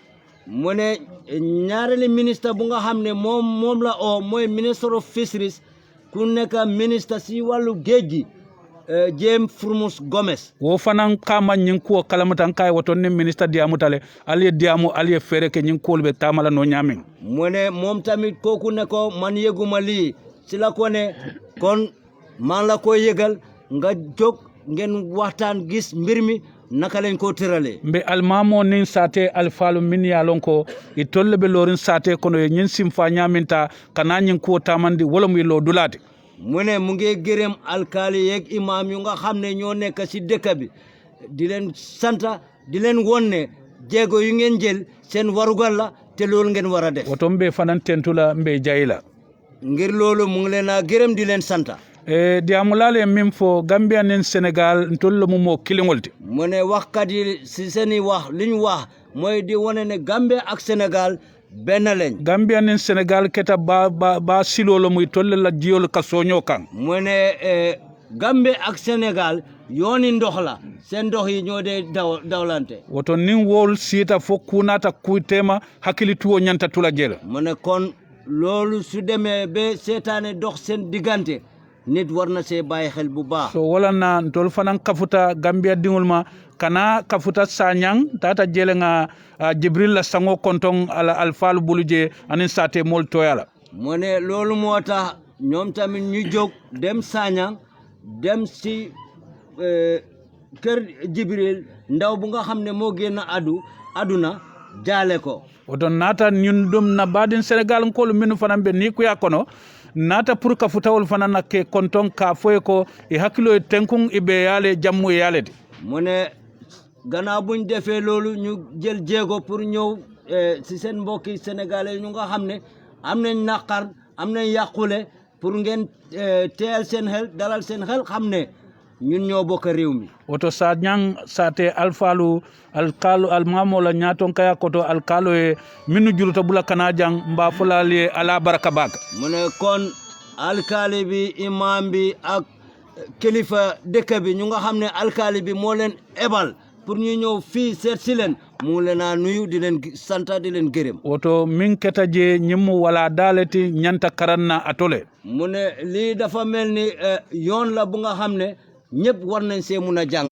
mu ne ñaareeli ministre bu nga xam ne moom la oo mooy Minister of Fisheries ku nekk ministre si wàllu géej gi James Frumos Gomez wo fanan kama ñing ko kalamatan kay woton ne ministre diamutale aliye diamu aliye fere ke ñing ko be tamala no ñamin mu ne moom tamit kooku ne ko man yëguma lii si la ko ne kon man la ko yëgal nga jóg ngeen waxtaan gis mbir mi naka lañ ko tëralee mbe almamo nin sate alfalu min yalon ko i tolle be lorin sate kono e ñin simfa ñaminta kana ñin ko tamandi wala muy lo dulati mu ne mu ngi gërëm alkaali yeeg imam yu nga xam ne ñoo nekk si dëkk bi di leen santa di leen won ne jéego yu ngeen jël seen warugal la te loolu ngeen war a def woto mbe fanan tentula mbe jayila ngir loolu mu ngi leen a gërëm di leen santa diamulale min fo Gambia nen Sénégal tollo mu mo kilingolti mu ne waxkat yi si seeni wax li ñu wax mooy di wane ne Gambia ak Sénégal benn lañ Gambia nen Sénégal keta ba silolo muy tolle la jiyol ka soño kan mu ne Gambia ak Sénégal yooni ndox la seen ndox yi ñoo dee dawlante woto nin wol siita fo kunata kuytema hakkili tuwo ñanta tula jela mu ne kon loolu su demee ba seetaane dox seen diggante nit war na see bàyyi xel bu baax so wala na tol fanan kafuta Gambia dingul ma kana kafuta Sanyang tata jele nga Jibril la sango konton ala alfalu buluje anin sate mol toyala mu ne loolu moo tax ñoom tamit ñu jóg dem Sanyang dem si kër Jibril ndaw bu nga xam ne moo génn aduna jaale ko oton nata ñun dum na badin Sénégal ko lu minu fanan be ni ku yakono nata pour ka futawol fanan ke konton ka foye ko e hakkilo e tenkun ibe yale jammu e yale de mu ne gannaaw buñ defee loolu ñu jël jéego pour ñëw si seen mbokki sénégalais ñu nga xam ne am nañ naqar am nañ yàqule pour ngeen teyal seen xel dalal seen xel xam ne ñun ñoo bokk réew mi woto sa ñang sate alfalu alkalo almamola ñaton kaya koto alkalo e minu juruta bula kana jang mba fulali ala baraka bag mu ne kon alkaali bi imam bi ak kilifa dëkk bi ñu nga xam ne alkaali bi moo leen ebal pour ñu ñëw fii seet si leen mu leen a nuyu di leen santa di leen gërëm woto min keta je ñimmu wala daleti ñanta karanna atole mu ne lii dafa mel ni yoon la bu nga xam ne ñëpp war nañ see mun a jàng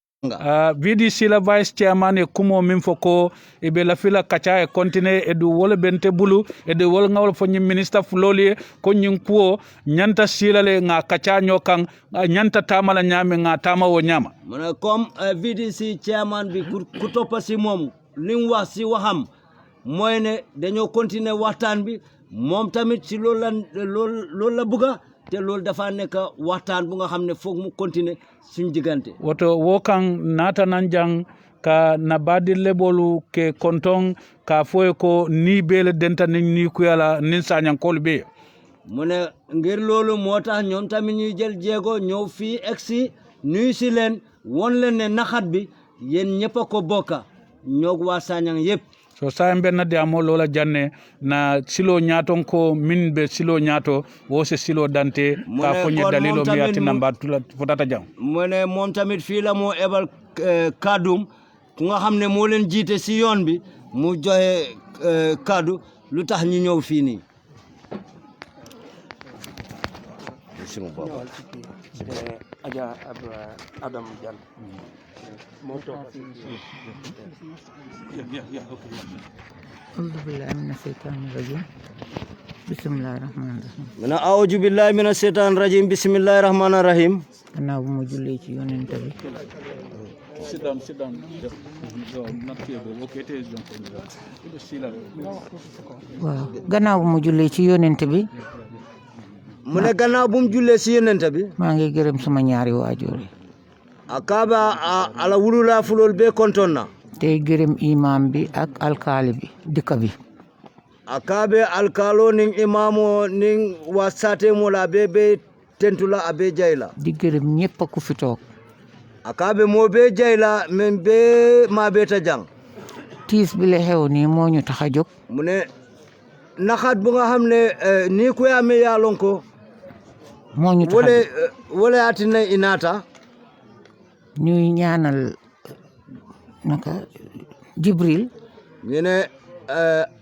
VDC la vice chairman e kumo min foko e be la fila kacha e continue e du wole bente bulu e de wol ngawol fo nyim minister fuloli ko nyin kuo nyanta silale nga kacha nyokan nyanta tamala nyame nga tama wo nyama mu ne comme VDC chairman bi ku toppa si moom li mu wax si waxam mooy ne dañoo continuer waxtaan bi moom tamit si loolu la bëgga te loolu dafa nekk waxtaan bu nga xam ne foog mu continuer suñ diggante woto wo kan nata nan jang ka na badi lebolu ke konton ka foye ko ni bele denta ni kuyala nin sañan kol be mu ne ngir loolu moo tax ñoom tamit ñuy jël jéego ñëw fii egsi nuyu si leen won leen ne naxat bi yéen ñëpp a ko bokka ñoog waa Sanyang yëpp so sayen benna de amo lola janne na silo ñaton ko min be silo ñato wo se silo dante ka foñe dalilo mi ati namba fotata jang mu ne moom tamit fii la moo ebal kadum ku nga xam ne moo leen jiite si yoon bi mu joxe kaddu lu tax ñu ñëw fii nii Aja Adam Diallo أعوذ بالله من الشيطان الرجيم بسم الله الرحمن الرحيم من أعوذ بالله من الشيطان الرجيم بسم الله الرحمن الرحيم gannaaw bu ma jullee ci yonent bi sit down not here okay it is waaw gannaaw bu ma jullee ci yonent bi mu ne gannaaw bu mu jullee si yonent bi maa ngi gërëm sama ñaari waajur yi akaba ala wulula fulol be kontonna tey gërëm imam bi ak alkaali bi dëkk bi akabe alkalo ning imamo ning wasate mola be tentula abe jayla di gërëm ñëpp ku fi toog akabe mo be jayla men be ma be ta jang tiis bi la xew nii moo ñu tax a jóg mu ne naxat bu nga xam ne ni ko yame yalon ko moo ñu tax a jóg wala atina inata ñuy ñaanal naka Jibril ñu ne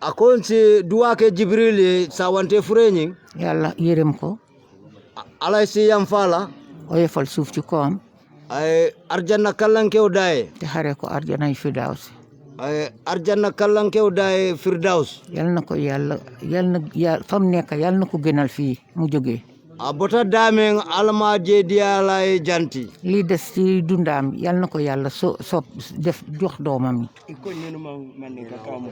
akon si duwake Jibril sawante fureñi yàlla yërëm ko alay si yam fala oyofal suuf ci kawam ay arjanna kallankew daye te xare ko arjanay firdawsi ay arjanna kallankew daye firdaus yal na ko yàlla fam nekk yal na ko gënal fii mu jógee a bota damen alma jeediyalay janti lii des ci dundaam yal na ko yàlla def jox doomam yi ko ñenu man ni ka kaw mo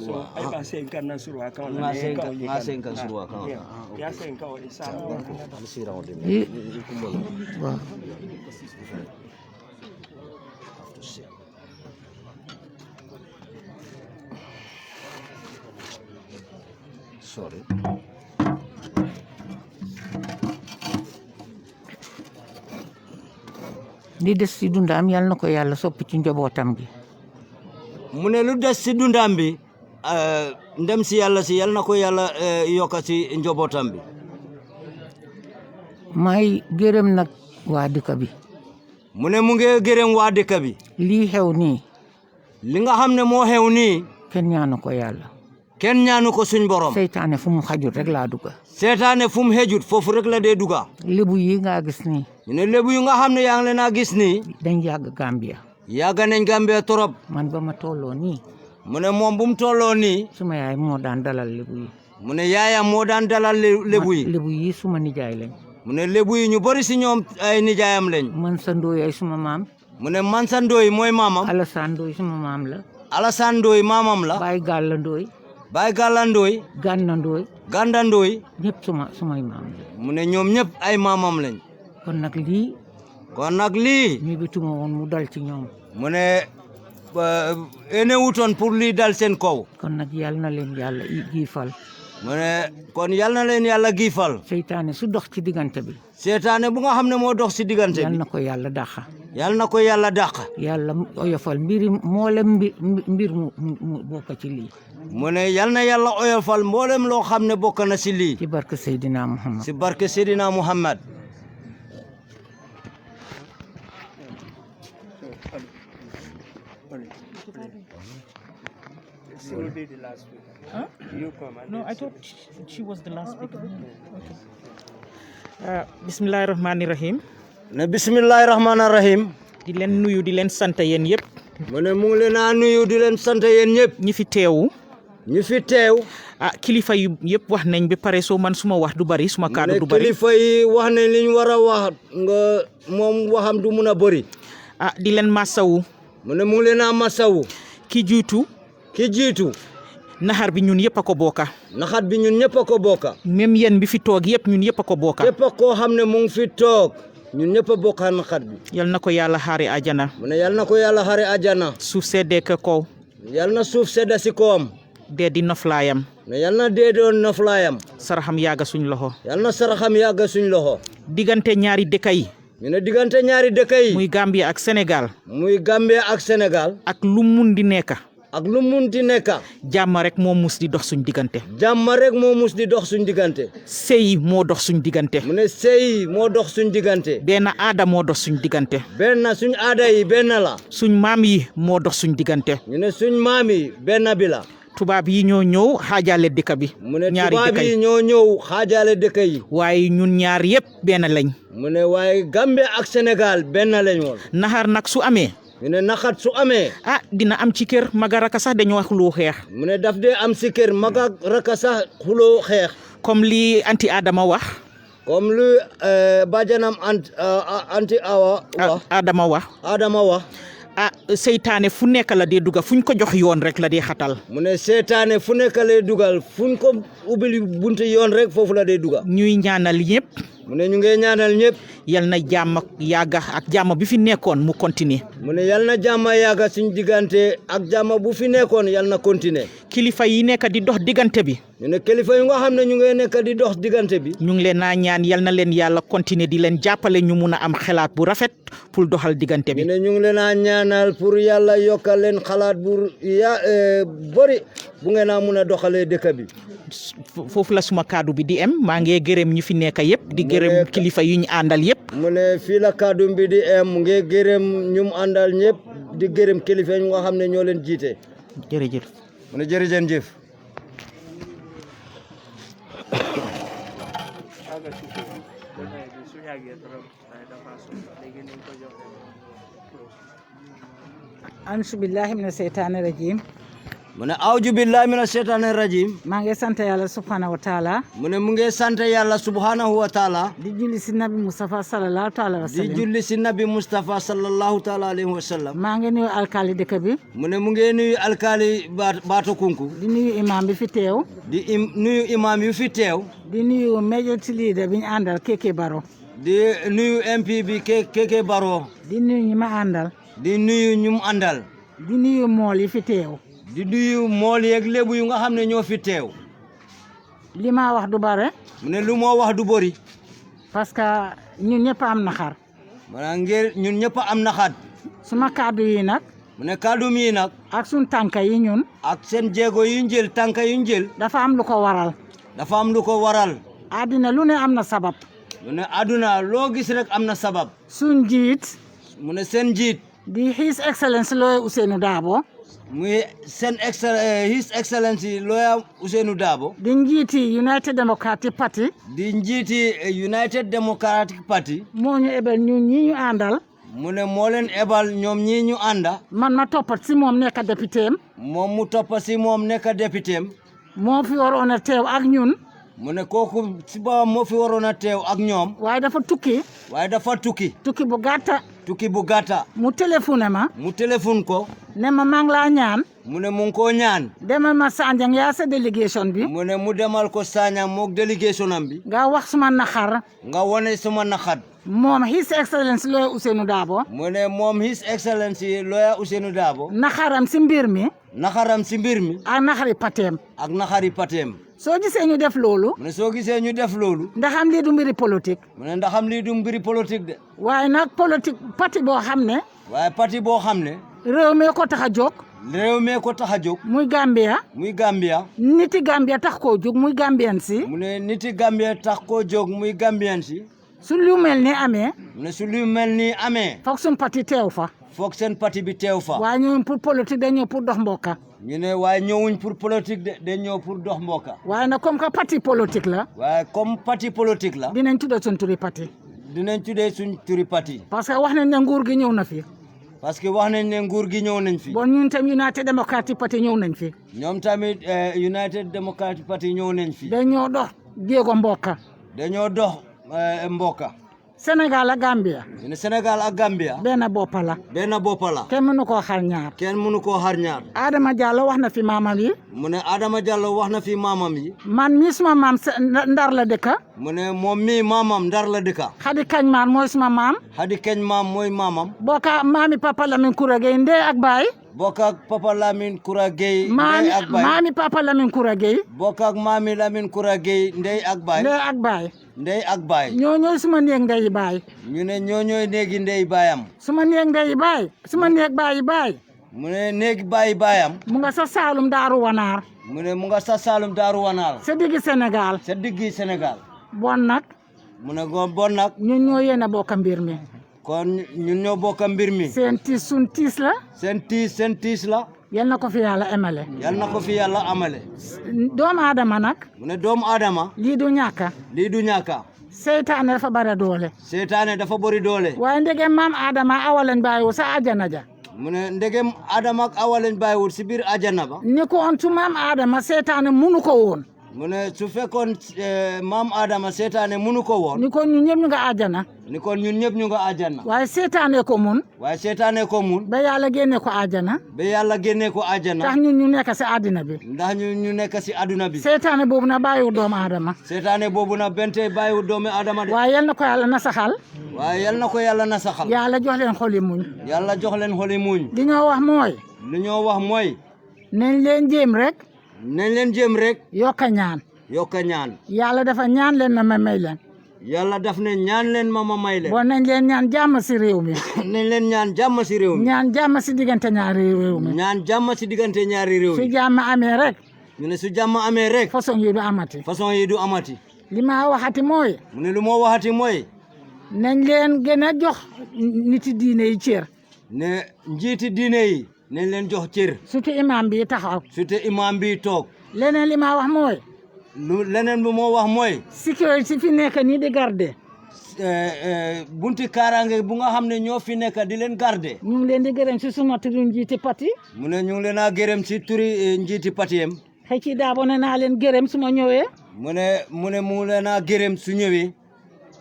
so ay ba sen kan na suru aka nga sen kan surwa kan ya sen ka o isa waaw sorry li des ci dundaam yal na ko yàlla soppi ci njabootam gi mu ne lu des si dundaam bi ndem si yàlla si yal na ko yàlla yokka si njabootam bi may gërëm nag waa dëkk bi mu ne mu ngi gërëm waa dëkk bi lii xew nii li nga xam ne moo xew nii kenn ñaanu ko yàlla kenn ñaanu ko suñ borom seytaane fu mu xajut rek laa dugga seetaane fu mu xejut foofu rek la dee duga lébu yi nga gis nii ñu ne lébu yu nga xam ne yaa ngi leen a gis nii dañ yàgg Gambia yàgg nañ Gambia torop man ba ma tolloo nii mu ne moom bu mu tolloo nii suma yaay moo daan dalal lébu yi mu ne yaayam moo daan dalal lébu yi lébu yi suma nijaay lañ mu ne lébu yi ñu bari si ñoom ay nijaayam lañ man sa ndooy ay suma maam mu ne Mansa Ndoye mooy maamam Alassane Ndoye suma maam la Alassane Ndoye maamam la Baye Galla Ndoye Baye Galla Ndoye Ganda Ndoye Ganda Ndoye ñëpp sumay maam la mu ne ñoom ñëpp ay maamam lañ kon nag lii kon nag lii ñu bituma woon mu dal ci ñoom mu ne ene wutoon pour lii dal seen kaw kon nag yal na leen yàlla giifal mu ne kon yal na leen yàlla giifal seytaane su dox ci diggante bi seetaane bu nga xam ne moo dox si diggante yal bi na ko yàlla dàqa yal na ko yàlla dàq yàlla oyofal mbir mu bokk ci lii mu ne yal na yàlla oyofal mboolem loo xam ne bokk na si lii ci barke Seydina Muhammad si barke Seydina Muhammad No, I thought she was the last speaker. Okay. Bismillahirrahmanirrahim. ne bismillahi rahmaani rahim di leen nuyu di leen sant yéen yëpp. mu ne mu ngi leen a nuyu di leen sant yéen ñëpp ñi fi teewu. ñu fi teew kilifa yu yëpp wax nañ ba pare soo man suma wax du bari suma kaddu du bari. kilifa yi wax ne liñ war a wax nga moom waxam du mun a bëri di leen masawu. mu ne mu ngi leen a masawu ki jiitu. naxar bi ñun yëpp a ko bokka. naxat bi ñun ñëpp a ko bokka. même yéen bi fi toog yëpp ñun yëpp a ko bokka. képp koo xam ne mu ngi fi toog ñun ñëpp a bokka naxat bi. yal na ko yàlla xaare ajana. mu ne yal na ko yàlla xaare ajana. suuf seddee ko kaw. yal na suuf sedda si kawam. dee di noflaayam. ne yal na dee doon noflaayam. saraxam yàgga suñ loxo. yal na saraxam yàgga suñ loxo. diggante ñaari dëkk yi. ñu ne diggante ñaari dëkk yi. muy Gambia ak Sénégal. muy Gambia ak Sénégal. ak lu mun di nekk. ak lu munti nekk. jàmm rek moo mus di dox suñ diggante. jàmm rek moo mus di dox suñ diggante. sëy moo dox suñ diggante. mu ne sëy moo dox suñ diggante. benn aada moo dox suñ diggante. benn suñ aada yi benn la. suñ maam yi moo dox suñ diggante. ñu ne suñ maam yi benn bi la. tubaab yi ñoo ñëw xaajaale dëkk bi. mu ne ñaari tubaab dëkk yi ñoo ñëw xaajaale dëkk yi. waaye ñun ñaar yëpp benn lañ. mu ne waaye Gambie ak Sénégal benn lañ woon. naxar nag su amee. ñu ne naxat su amee. dina am ci kër maga raka sax dañoo xuloo xeex. mu ne daf dee am si kër maga raka sax xuloo xeex. comme li anti Adama wax. comme lu bajanam anti awa wax. Adama wax. seytaane fu nekk la dee dugal fuñ ko jox yoon rek la dee xatal. mu ne seytaane fu nekk lay dugal fuñ ko ubbil buntu yoon rek foofu la dee dugal. ñuy ñaanal ñëpp. mu ne ñu ngi ñaanal ñëpp. yal na jàmm yàgga ak jàmm bi fi nekkoon mu continuer. mu ne yal na jàmm yàgga suñ diggante ak jàmm bu fi nekkoon yal na continuer. kilifa yi nekk di dox diggante bi. ñu ne kilifa yu nga xam ne ñu ngi nekk di dox diggante bi. ñu ngi leen naa ñaan yal na leen yàlla continuer di leen jàppale ñu mun a am xalaat bu rafet pour doxal diggante bi. ñu ne ñu ngi leen a ñaanal pour yàlla yokkal leen xalaat bu bëri bu ngeen a mun a doxalee dëkk bi. foofu la suma kaddu bi di maa ngi gërëm ñu fi nekk yëpp di gërëm kilifa yu ñu àndal yëpp. mu ne fii la kaddu bi di mu ngi gërëm ñu mu àndal ñëpp di gërëm kilifa ñu nga xam ne ñoo leen jiite. jërëjëf. mu ne jërëjëf. auzu billahi mina seytaani rajim. mu ne awju billahi mina seytaani rajim. maa ngi sant yàlla subhanahu wa taala. mu ne mu ngi sant yàlla subhanahu wa taala. di julli si nabi Mustafa sallallahu taala wa sallam. di julli si nabi Mustafa sallallahu taala alayhi wa sallam. maa ngi nuyu alkali dëkk bi. mu ne mu ngi nuyu alkali Baato Kunku. di nuyu imam bi fi teew. nuyu imam yu fi teew. di nuyu majority leader bi ñu àndal Keke Baro. di nuyu MP bi Keke Baro. di nuyu ñi ma àndal. di nuyu ñu mu àndal. di nuyu mool yi fi teew. di nuyu mool yeeg lébu yu nga xam ne ñoo fi teew. li ma wax du bare. mu ne lu moo wax du bëri. parce que ñun ñëpp am naxar. maanaam ngir ñun ñëpp am naxaat. suma kaddu yi nag. mu ne kaddu mi nag. ak sun tànka yi ñun. ak seen jéego yu ñu jël tànka yu ñu jël. dafa am lu ko waral. dafa am lu ko waral. àddina lu ne am na sabab. mu ne àdduna loo gis rek am na sabab. suñ njiit. mu ne seen njiit. di His Excellency Lawyer Ousainou Darboe. muy seen His Excellency Lawyer Ousainou Darboe. di njiiti United Democratic Party. di njiiti United Democratic Party. moo ñu ebal ñun ñii ñu àndal. mu ne moo leen ebal ñoom ñii ñu ànda. man ma toppat si moom nekk député am. moom mu toppa si moom nekk député am. moo fi waroon a teew ak ñun. mu ne kooku si boppam moo fi waroon a teew ak ñoom. waaye dafa tukki. waaye dafa tukki. tukki bu gàtta. tukki bu gàtta. mu téléphoné ma. mu téléphone ko. ne ma maa ngi laa ñaan. mu ne mu ngi koo ñaan. demal ma Sanjang yaa sa délégation bi. mu ne mu demal ko Sanjang moog délégation am bi. nga wax suma naxar. nga wone suma naxat. moom His Excellency lawyer Ousainou Darboe mu ne moom His Excellency lawyer Ousainou Darboe naxaram si mbir mi naxaram si mbir mi ak naxari pateem ak naxari pateem soo gisee ñu def loolu mu ne soo gisee ñu def loolu ndaxam lii du mbiri politique mu ne ndaxam lii du mbiri politique de waaye nag politique parti boo xam ne waaye parti boo xam ne réew mi ko tax a jóg réew mee ko tax a jóg muy Gambia muy Gambia niti Gambia tax koo jóg muy Gambian si mu ne niti Gambia tax koo jóg muy Gambian si su lu mel ni amee mu ne su lu mel ni amee foog suñ parti teew fa foog seen parti bi teew fa waaye ñëwuñ pour politique dañ ñëw pour dox mbokka ñu ne waaye ñëwuñ pour politique de dañ ñëw pour dox mbokka waaye nag comme que parti politique la waaye comme parti politique la dinañ tudde suñ turi parti dinañ tuddee suñ turi parti parce que wax nañ ne nguur gi ñëw na fi parce que wax nañ ne nguur gi ñëw nañ fi bon ñun tam United Democratic Party ñëw nañ fi ñoom tamit United Democratic Party ñëw nañ fi dañoo dox jéego mbokka dañoo dox mbokka Sénégal ak Gambia ñu ne Sénégal ak Gambia benn bopp la benn bopp la kenn mënu koo xar ñaar kenn mënu koo xar ñaar Adama Diallo wax na fi maamam yi mu ne Adama Diallo wax na fi maamam yi man mii suma maam Ndar la dëkka mu ne moom mii maamam Ndar la dëkka Xadi Kañ maan mooy suma maam Xadi Kañ maam mooy maamam bokka maami Papa Lamine Koura Gueye ndey ak baay bokk ak Papa Lamine Koura Gueye ndey ak baay maami Papa Lamine Koura Gueye bokk ak maami Lamine Koura Gueye ndey ak baay ndey ak baay ndey ak baay ñoo ñooy suma néeg ndeyi baay ñu ne ñoo ñooy néegi ndey baayam suma néeg ndeyi baay suma néeg baayi baay mu ne néegi baayi baayam mu nga sa Saalum Daaru Wanaar mu ne mu nga sa Saalum Daaru Wanaar sa diggi Sénégal sa diggi Sénégal bon nag mu ne bon nag ñun ñoo yéen a bokk mbir mi kon ñun ñoo bokk mbir mi seen tiis sun tiis la seen tiis la yal na ko fi yàlla emale yal na ko fi yàlla amale doomu aadama nag mu ne doomu aadama lii du ñàkka lii du ñàkka seytaane dafa bare doole seytaane dafa bari doole waaye ndegem maam Adama awa lañ bàyyiwu sa ajana ja mu ne ndegem Adama ak Awa lañ bàyyiwul si biir ajana ba ni ko on su maam Adama seytaane munu ko woon mu ne su fekkoon maam Adama seytaane munu ko woon ni ko ñun ñëpp ñu nga ajana ni kon ñun ñëpp ñu nga ajana waaye seytaane ko mun waaye seytaane ko mun ba yàlla génne ko ajana ba yàlla génne ko ajana tax ñun ñu nekk si àddina bi ndax ñu nekk si àdduna bi seytaane boobu na bàyyiwu doomu aadama seytaane boobu na bente bàyyiwu doomu aadama de waaye yal na ko yàlla nasaxal waaye yal na ko yàlla nasaxal yàlla jox leen xoli muñ yàlla jox leen xoli muñ li ñoo wax mooy li ñoo wax mooy nañ leen jéem rek nañ leen jéem rek yokka ñaan yokka ñaan yàlla dafa ñaan leen ma may leen yàlla daf ne ñaan leen ma may leen bon nañ leen ñaan jàmm si réew mi nañ leen ñaan jàmm si réew mi ñaan jàmm si diggante ñaari réew mi ñaan jàmm si diggante ñaari réew su mi jàmm amee rek ñu ne su jàmm amee rek façon yi du amati façon yi du amati li ma waxati mooy mu ne lu moo waxati mooy nañ leen gën a jox niti diine yi cër ne njiiti diine yi nañ leen jox cër surtout imam bi taxaw surtout imam bi toog leneen li ma wax mooy leneen lu moo wax mooy sécurité fi nekk nii di garder bunti kaaraange bu nga xam ne ñoo fi nekk di leen garder ñu ngi leen di gërëm si suma turu njiiti parti mu ne ñu ngi leen a gërëm si turi njiiti patiyem xëy ci daabo ne naa leen gërëm su ma ñëwee mu ne mu ngi leen a gërëm su ñëwee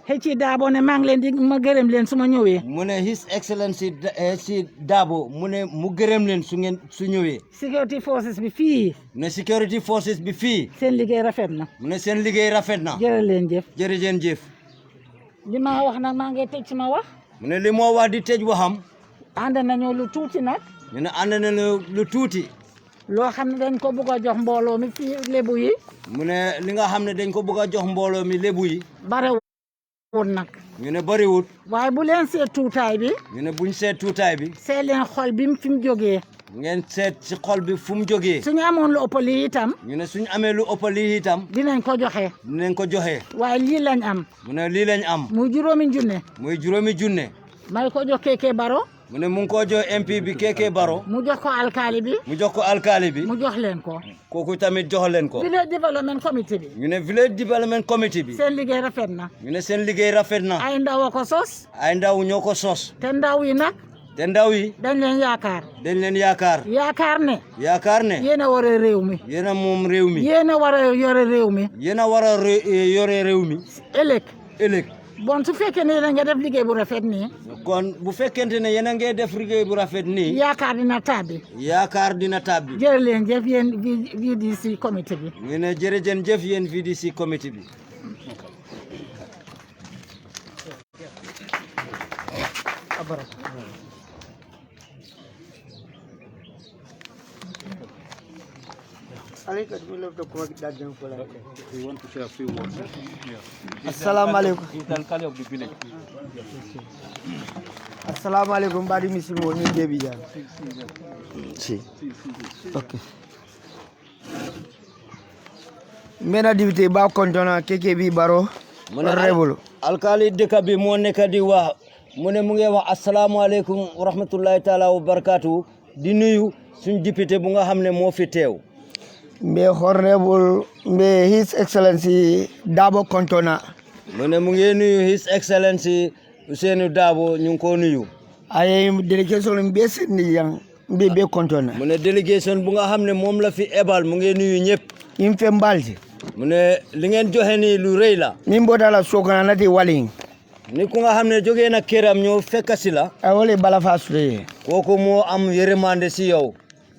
xëy ci daabo ne maa ngi leen di ma gërëm leen su ma ñëwee mu ne His Excellency si Darboe mu ne mu gërëm leen su ñëwee security forces bi fii ne security forces bi fii seen liggéey rafet na mu ne seen liggéey rafet na jërë leen jëf jërëjeen jëf li ma wax nag maa ngi tëj suma wax mu ne li moo wax di tëj waxam ànd nañu lu tuuti nag ñu ne ànd na lu tuuti loo xam ne dañ ko bëgg a jox mbooloo mi fii lébu yi mu ne li nga xam ne dañ ko bëgg a jox mbooloo mi lébu yi bare woon nag ñu ne bariwut waaye bu leen seet tuutaay bi ñu ne buñ seet tuutaay bi seet leen xol bi fi mu jógee ngeen seet si xol bi fu mu jógee suñu amoon lu ëpp lii itam ñu ne suñu amee lu ëpp lii itam dinañ ko joxe dinañ ko joxe waaye lii lañ am mu ne lii lañ am muy juróomi junne muy juróomi junne may ko jox Keke Baro mu ne mu ngi koo jox MP bi Keke Baro mu jox ko alkaali bi mu jox ko alkaali bi mu jox leen ko kooku tamit jox leen ko village development committee bi ñu ne village development committee bi seen liggéey rafet na ñu ne seen liggéey rafet na ay ndaw a ko sos ay ndaw ñoo ko sos te ndaw yi nag te ndaw yi dañ leen yaakaar yaakaar ne yéen a war a réew mi yéen a moom réew mi yéen a war a yore réew mi yéen a war a yore réew mi ëllëg bon su fekkee ne yéen a nga def liggéey bu rafet nii kon bu fekkente ne yéen a ngi def liggéey bu rafet nii yaakaar dina tàbbi jërë leen jëf yéen VDC comité bi ñu ne jërëjën jëf yéen VDC comité bi Assalamu alaikum badi misimo ni debi jan. Si. Okay. Mena député ba kontona keke bi baro rebolo. Alkali dëkk bi moo nekk di wax mu ne mu ngi wax assalamu alaikum wa rahmatullahi taala wa barakatuh di nuyu suñ député bu nga xam ne moo fi teew. Mbe honorable mbe his excellency Dabo kontona. mu ne mu ngi nuyu his excellency Ousainou Darboe ñu ngi ko nuyu. Ay délégation mbe sendi yang mbe be kontona. mu ne délégation bu nga xam ne moom la fi ebal mu ngi nuyu ñëpp. Im fe mbalti. mu ne li ngeen joxe ni lu rëy la. Min bodala sokana nati waling. ni ku nga xam ne jógee na këram ñëw fekk si la. Ay wole bala fa sudee. kooku moo am yërmande si yow.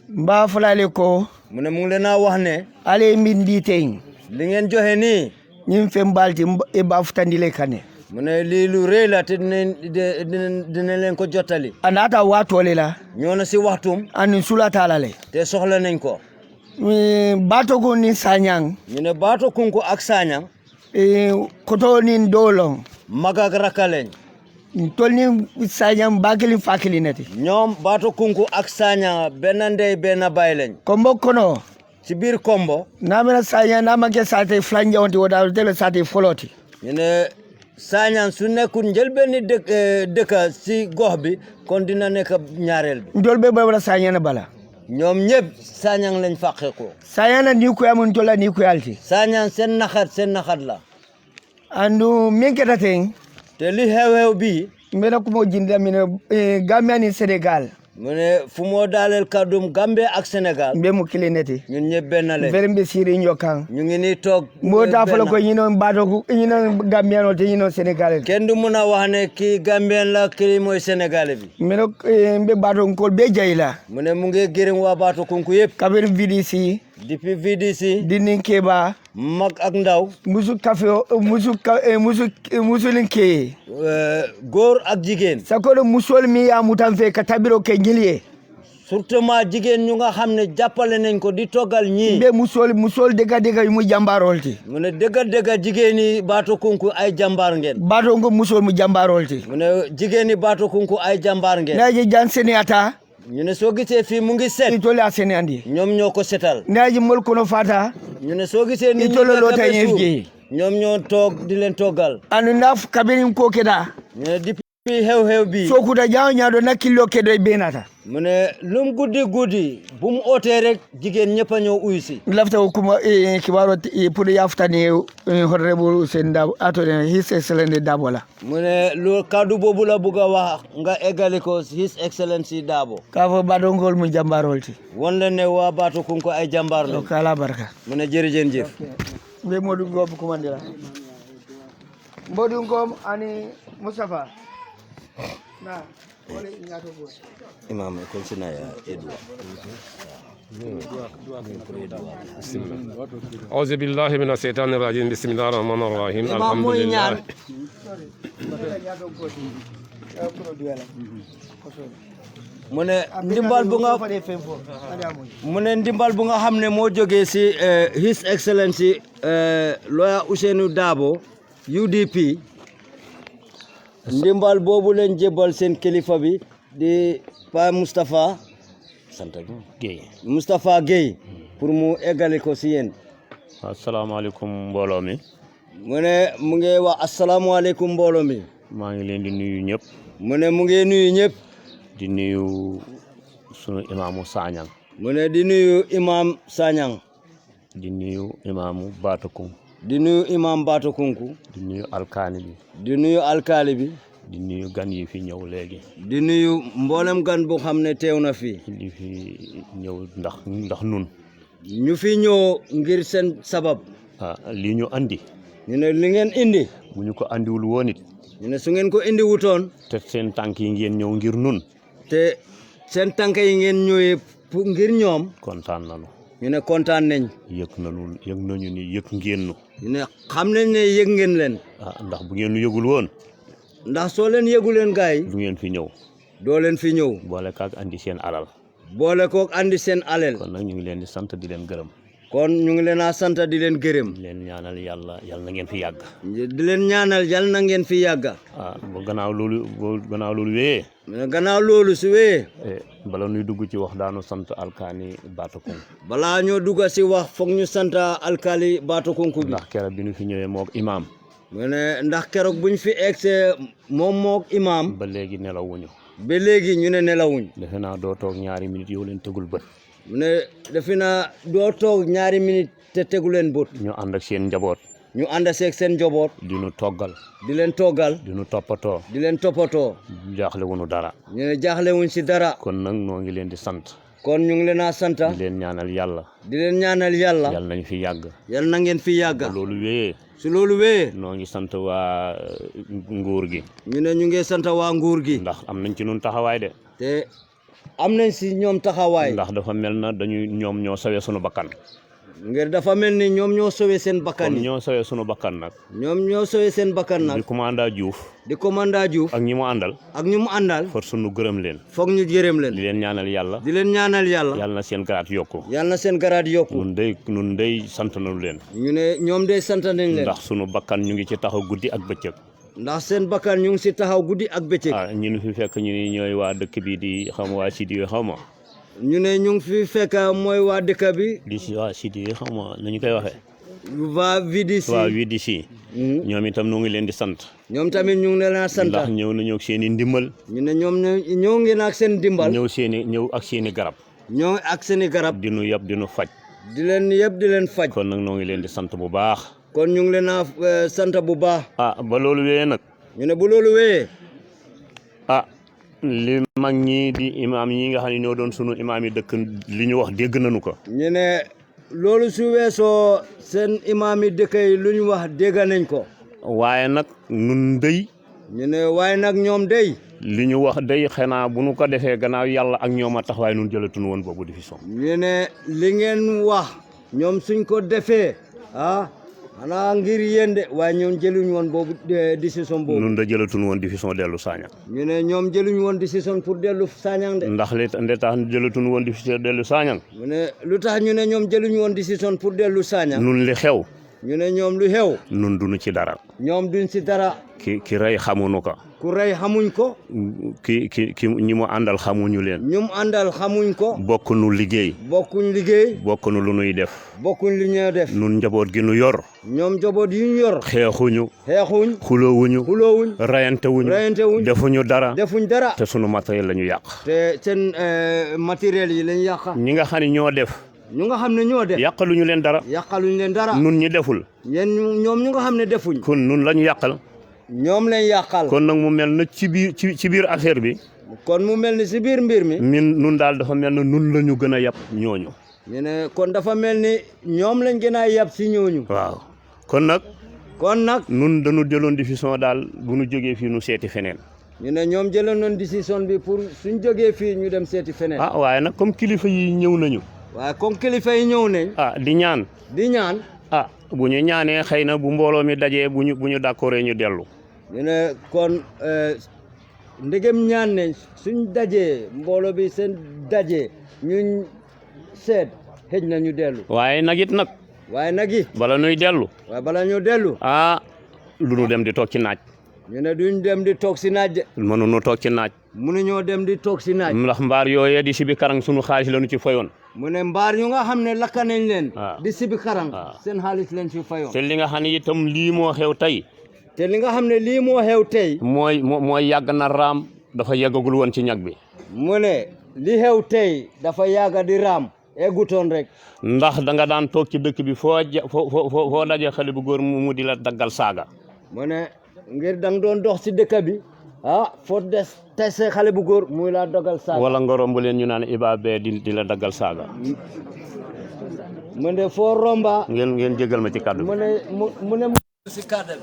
Mba fulale ko. mu ne mu ngi leen a wax ne. Ale min di teñ. li ngeen joxe nii. ñim fe mbalti e ba futandile kane. mu ne lii lu rëy la te dina leen ko jottali. Anata watole la. ñoo na si waxtum. Ani sulata la le. te soxla nañ ko. Bato ko ni Sanyang. ñu ne Bato Kunku ak Sanyang. Koto ni Dolong. Mag ak rakk lañ. tol ni Sanyang bakili fakili neti. ñoom Bato Kunku ak Sanyang benn ndey benn baay lañ. Kombo kono. ci biir Kombo. Namena Sanyang namake sate flanja wonti wada tele sate foloti. ñu ne Sanyang su nekkul njëlbéen dëkk si gox bi kon dina nekk ñaareel bi. Ndol be bala Sanyang bala. ñoom ñëpp Sanyang lañ fàqe ko. Sanyang ni ko amun tola ni ko alti. Sanyang seen naxat la. Andu minketa teng. te li xew-xew bi. Mbena ko mo jinda mine Gambia ni Sénégal. mu ne fu moo daaleel kàddum Gambie ak Sénégal. Mbe mu kilineti. ñun ñëpp benn lañ. Vermbe siri ñokan. ñu ngi nii toog. Mo ta fala ko ñino Bato ko ñino Gambien o te ñino Sénégal. kenn du mun a wax ne kii Gambien la kii mooy Sénégal bi. Mbeno mbe Bato ko be jayla. mu ne mu ngi gërëm waa Bato Kunku yëpp. Kabir VDC. depuis VDC. Dinin Keba. mag ak ndaw. musu kafe musu linke. góor ak jigéen. Sakolo musol mi ya mutan fe katabiro ke ñiliye. surtout ma jigéen ñu nga xam ne jàppale nañ ko di toggal ñii. Mbe musol dega yu mu jambarolti. mu ne dëgga jigéen yi Bato Kunku ay jàmbaar ngeen. Bato ngo musol mu jambarolti. mu ne jigéen yi Bato Kunku ay jàmbaar ngeen. Naji janseni ata. ñu ne soo gisee fii mu ngi set. Itole aseni andi. ñoom ñoo ko setal. Naji mol kono fata. ñu ne soo gisee nit ñi ñoom ñoo toog di leen toggal. Anu ndaf kabirin ko keda. ñu ne depuis xew-xew bi. Soo kuta jaaw ñaado na kilo kedo benata. mu ne lum guddi bu mu ootee rek jigéen ñëpp a ñëw uyu si. Lafta kuma kibaro pour yaftani honorable Ousainou Darboe atone his excellency Darboe la. mu ne lu kaddu boobu la bugg a wax nga eggali ko his excellency Darboe. Ka fo Bato ngol mu jambarolti. won leen ne waa Bato Kunku ay jàmbaar la. Kala barka. mu ne jërëjëf. Mbe Modou Ngom kumandira. Modou Ngom ani Mustafa. Na wala ñaato bo. Imam ko sina ya Edouard. أعوذ بالله من الشيطان الرجيم بسم الله الرحمن الرحيم الحمد لله mu ne ndimbal bu nga xam ne moo jógee si His Excellency lawyer Ousainou Darboe UDP ndimbal boobu leen jébal seen kilifa bi di Pa Moustapha Gueye pour mu eggale ko si yéen. asalaamaaleykum mbooloo mi. mu ne mu ngi wax asalaamaaleykum mbooloo mi. maa ngi leen di nuyu ñëpp. mu ne mu ngi nuyu ñëpp. di nuyu sunu imaamu Sanyang. mu ne di nuyu imam Sanyang. di nuyu imaamu Bato Kunku. di nuyu imam Bato Kunku. di nuyu alkaali bi. di nuyu alkaali bi. di nuyu gan yi fi ñëw léegi. di nuyu mboolem gan boo xam ne teew na fi. di fi ñëw ndax nun. ñu fi ñëw ngir seen sabab. lii ñu andi. ñu ne li ngeen indi. bu ñu ko andiwul woon it. ñu ne su ngeen ko indi wutoon. te seen tànk yi ngeen ñëw ngir nun. te seen tànk yi ngeen ñëwee pour ngir ñoom. kontaan nañu. ñu ne kontaan nañ. yëg nañu ni yëg ngeen nu. ñu ne xam nañ ne yëg ngeen leen. ndax bu ngeen nu yëgul woon. ndax soo leen yëgu leen gars yi du ngeen fi ñëw doo leen fi ñëw boole kaak andi seen alal boole kook andi seen alal kon nag ñu ngi leen di sant di leen gërëm kon ñu ngi leen a sant di leen gërëm di leen ñaanal yàlla na ngeen fi yàgg di leen ñaanal yàlla na ngeen fi yàgga bu gannaaw loolu wéyee gannaaw loolu su wéyee bala ñuy dugg ci wax daanu sant alkaani Batokunku balaa ñoo dugg si wax foog ñu sant alkaali Batokunku bi ndax keroog bi ñu fi ñëwee moog imaam mu ne ndax keroog buñ fi egsee moom moog imaam ba léegi nelawuñu ba léegi ñu ne nelawuñ defe naa doo toog ñaari minutes yow leen tegul bët mu ne defe naa doo toog ñaari minutes te tegu leen bët ñu ànd ak seen njaboot ñu ànd seeg seen njaboot di ñu toggal di leen toggal di ñu toppatoo di leen toppatoo jaaxle wuñu dara ñu ne jaaxle wuñ si dara kon nag noo ngi leen di sant kon ñu ngi leen a sant di leen ñaanal yàlla di leen ñaanal yàlla yàlla nañ fi yàgg yàlla na ngeen fi yàgga loolu wéyee su loolu wéyee noo ngi sant waa nguur gi ñu ne ñu ngi sant waa nguur gi ndax am nañ ci nun taxawaay de te am nañ si ñoom taxawaay ndax dafa mel na ñoom ñoo sawee sunu bakkan ngir dafa mel ni ñoom ñoo sowee seen bakkan yi ñoo sawee sunu bakkan nag ñoom ñoo sowee seen bakkan nag di commanda Diouf ak ñi mu àndal for sunu gërëm leen foog ñu gërëm leen di leen ñaanal yàlla yàlla na seen garaat yokku nun day sant nañu leen ñu ne ñoom day sant nañ leen ndax sunu bakkan ñu ngi ci taxaw guddi ak bëccëg ndax seen bakkan ñu ngi si taxaw guddi ak bëccëg ñi ñu fi fekk ñu ni ñooy waa dëkk bi di xam waa Sidi xaw ma ñu ne ñu ngi fi fekk mooy waa dëkk bi di si waa Sidi xaw ma nañu koy waxee waa VDC ñoom itam ñu ngi leen di sant ñoom tamit ñu ngi leen a sant ndax ñëw nañu ak seen i ndimbal ñu ne ñoom ñëw ngeen ak seen ndimbal ñëw ak seen i garab ñëw ak seen i garab di nu yab di nu faj di leen yëpp di leen faj kon nag ñoo ngi leen di sant bu baax kon ñu ngi leen a sant bu baax ba loolu wéyee nag ñu ne bu loolu wéyee li mag ñi di imaam yi nga xam ne ñoo doon sunu imaam yi dëkk li ñu wax dégg nañu ko ñu ne loolu su weesoo seen imaam yi dëkk yi lu ñu wax dégg nañ ko waaye nag nun dey ñu ne waaye nag ñoom dey li ñu wax day xanaa bu nu ko defee gannaaw yàlla ak ñoom a tax waaye nun jëlatun woon boobu décision ñu ne li ngeen wax ñoom suñ ko defee xanaa ngir yéen de waaye ñoom jëluñ woon boobu décision boobu nun da jëlatun woon décision dellu Sanyang ñu ne ñoom jëluñ woon décision pour dellu Sanyang de ndax li tax jëlatun woon décision dellu Sanyang mu ne lu tax ñu ne ñoom jëluñ woon décision pour dellu Sanyang nun li xew ñu ne ñoom lu xew nun duñu ci dara ñoom duñ ci dara ki rey xamuñu ko ku rey xamuñ ko ki ñi mu àndal xamuñu leen ñum àndal xamuñ ko bokkuñu liggéey bokkuñu lu nuy def bokkuñ li ñuy def nun njaboot gi nu yor ñoom njaboot yi ñu yor xeexuñu xuloowuñ rayantewuñ defuñ dara te sunu matériel la ñu yàq te seen matériel yi lañ yàq ñi nga xam ne ñoo def yàqaluñu leen dara nun ñi deful ñoom ñu nga xam ne defuñ kon nun lañu yàqal ñoom lañ yàqal kon nag mu mel na ci biir affaire bi kon mu mel ni si biir mbir mi nun daal dafa mel na nun la ñu gën a yab ñooñu ñu ne kon dafa mel ni ñoom lañ gën a yab si ñooñu waaw kon nag nun dañu jëloon décision daal bu ñu jógee fii nu seeti feneen ñu ne ñoom jëloon noon décision bi pour suñ jógee fii ñu dem seeti feneen waaye nag comme kilifa yi ñëw nañu waaye comme kilifa yi ñëw nañ di ñaan bu ñu ñaanee xëy na bu mbooloo mi dajee bu ñu d'accord ñu dellu ñu ne kon ndegem ñaan nañ suñ dajee mbooloo bi seen dajee ñuñ seet xëj na ñu dellu waaye nag bala ñuy dellu bala ñu dellu lu ñu dem di toog ci naaj ñu ne duñ dem di toog si naaj de mënuñu toog ci naaj mënuñoo dem di toog si naaj ndax mbaar yooyee di sibi karang sunu xaalis la ñu ci fayoon mu ne mbaar yu nga xam ne lakka nañ leen di sibi karang seen xaalis leen ci fayoon te li nga xam ne itam lii moo xew tey mooy yàgg na raam dafa yeggagul woon ci ñag bi mu ne li xew tey dafa yàgg di raam eggutoon rek ndax da nga daan toog ci dëkk bi foo daje xale bu góor mu di la daggal saaga mu ne ngir dang doon dox ci dëkk bi foo tese xale bu góor muy la daggal saaga wala nga romb leen ñu naan iba bee di la daggal saaga mu ne foo romba ngeen jégal ma ci kàddu mu ne ci kàddu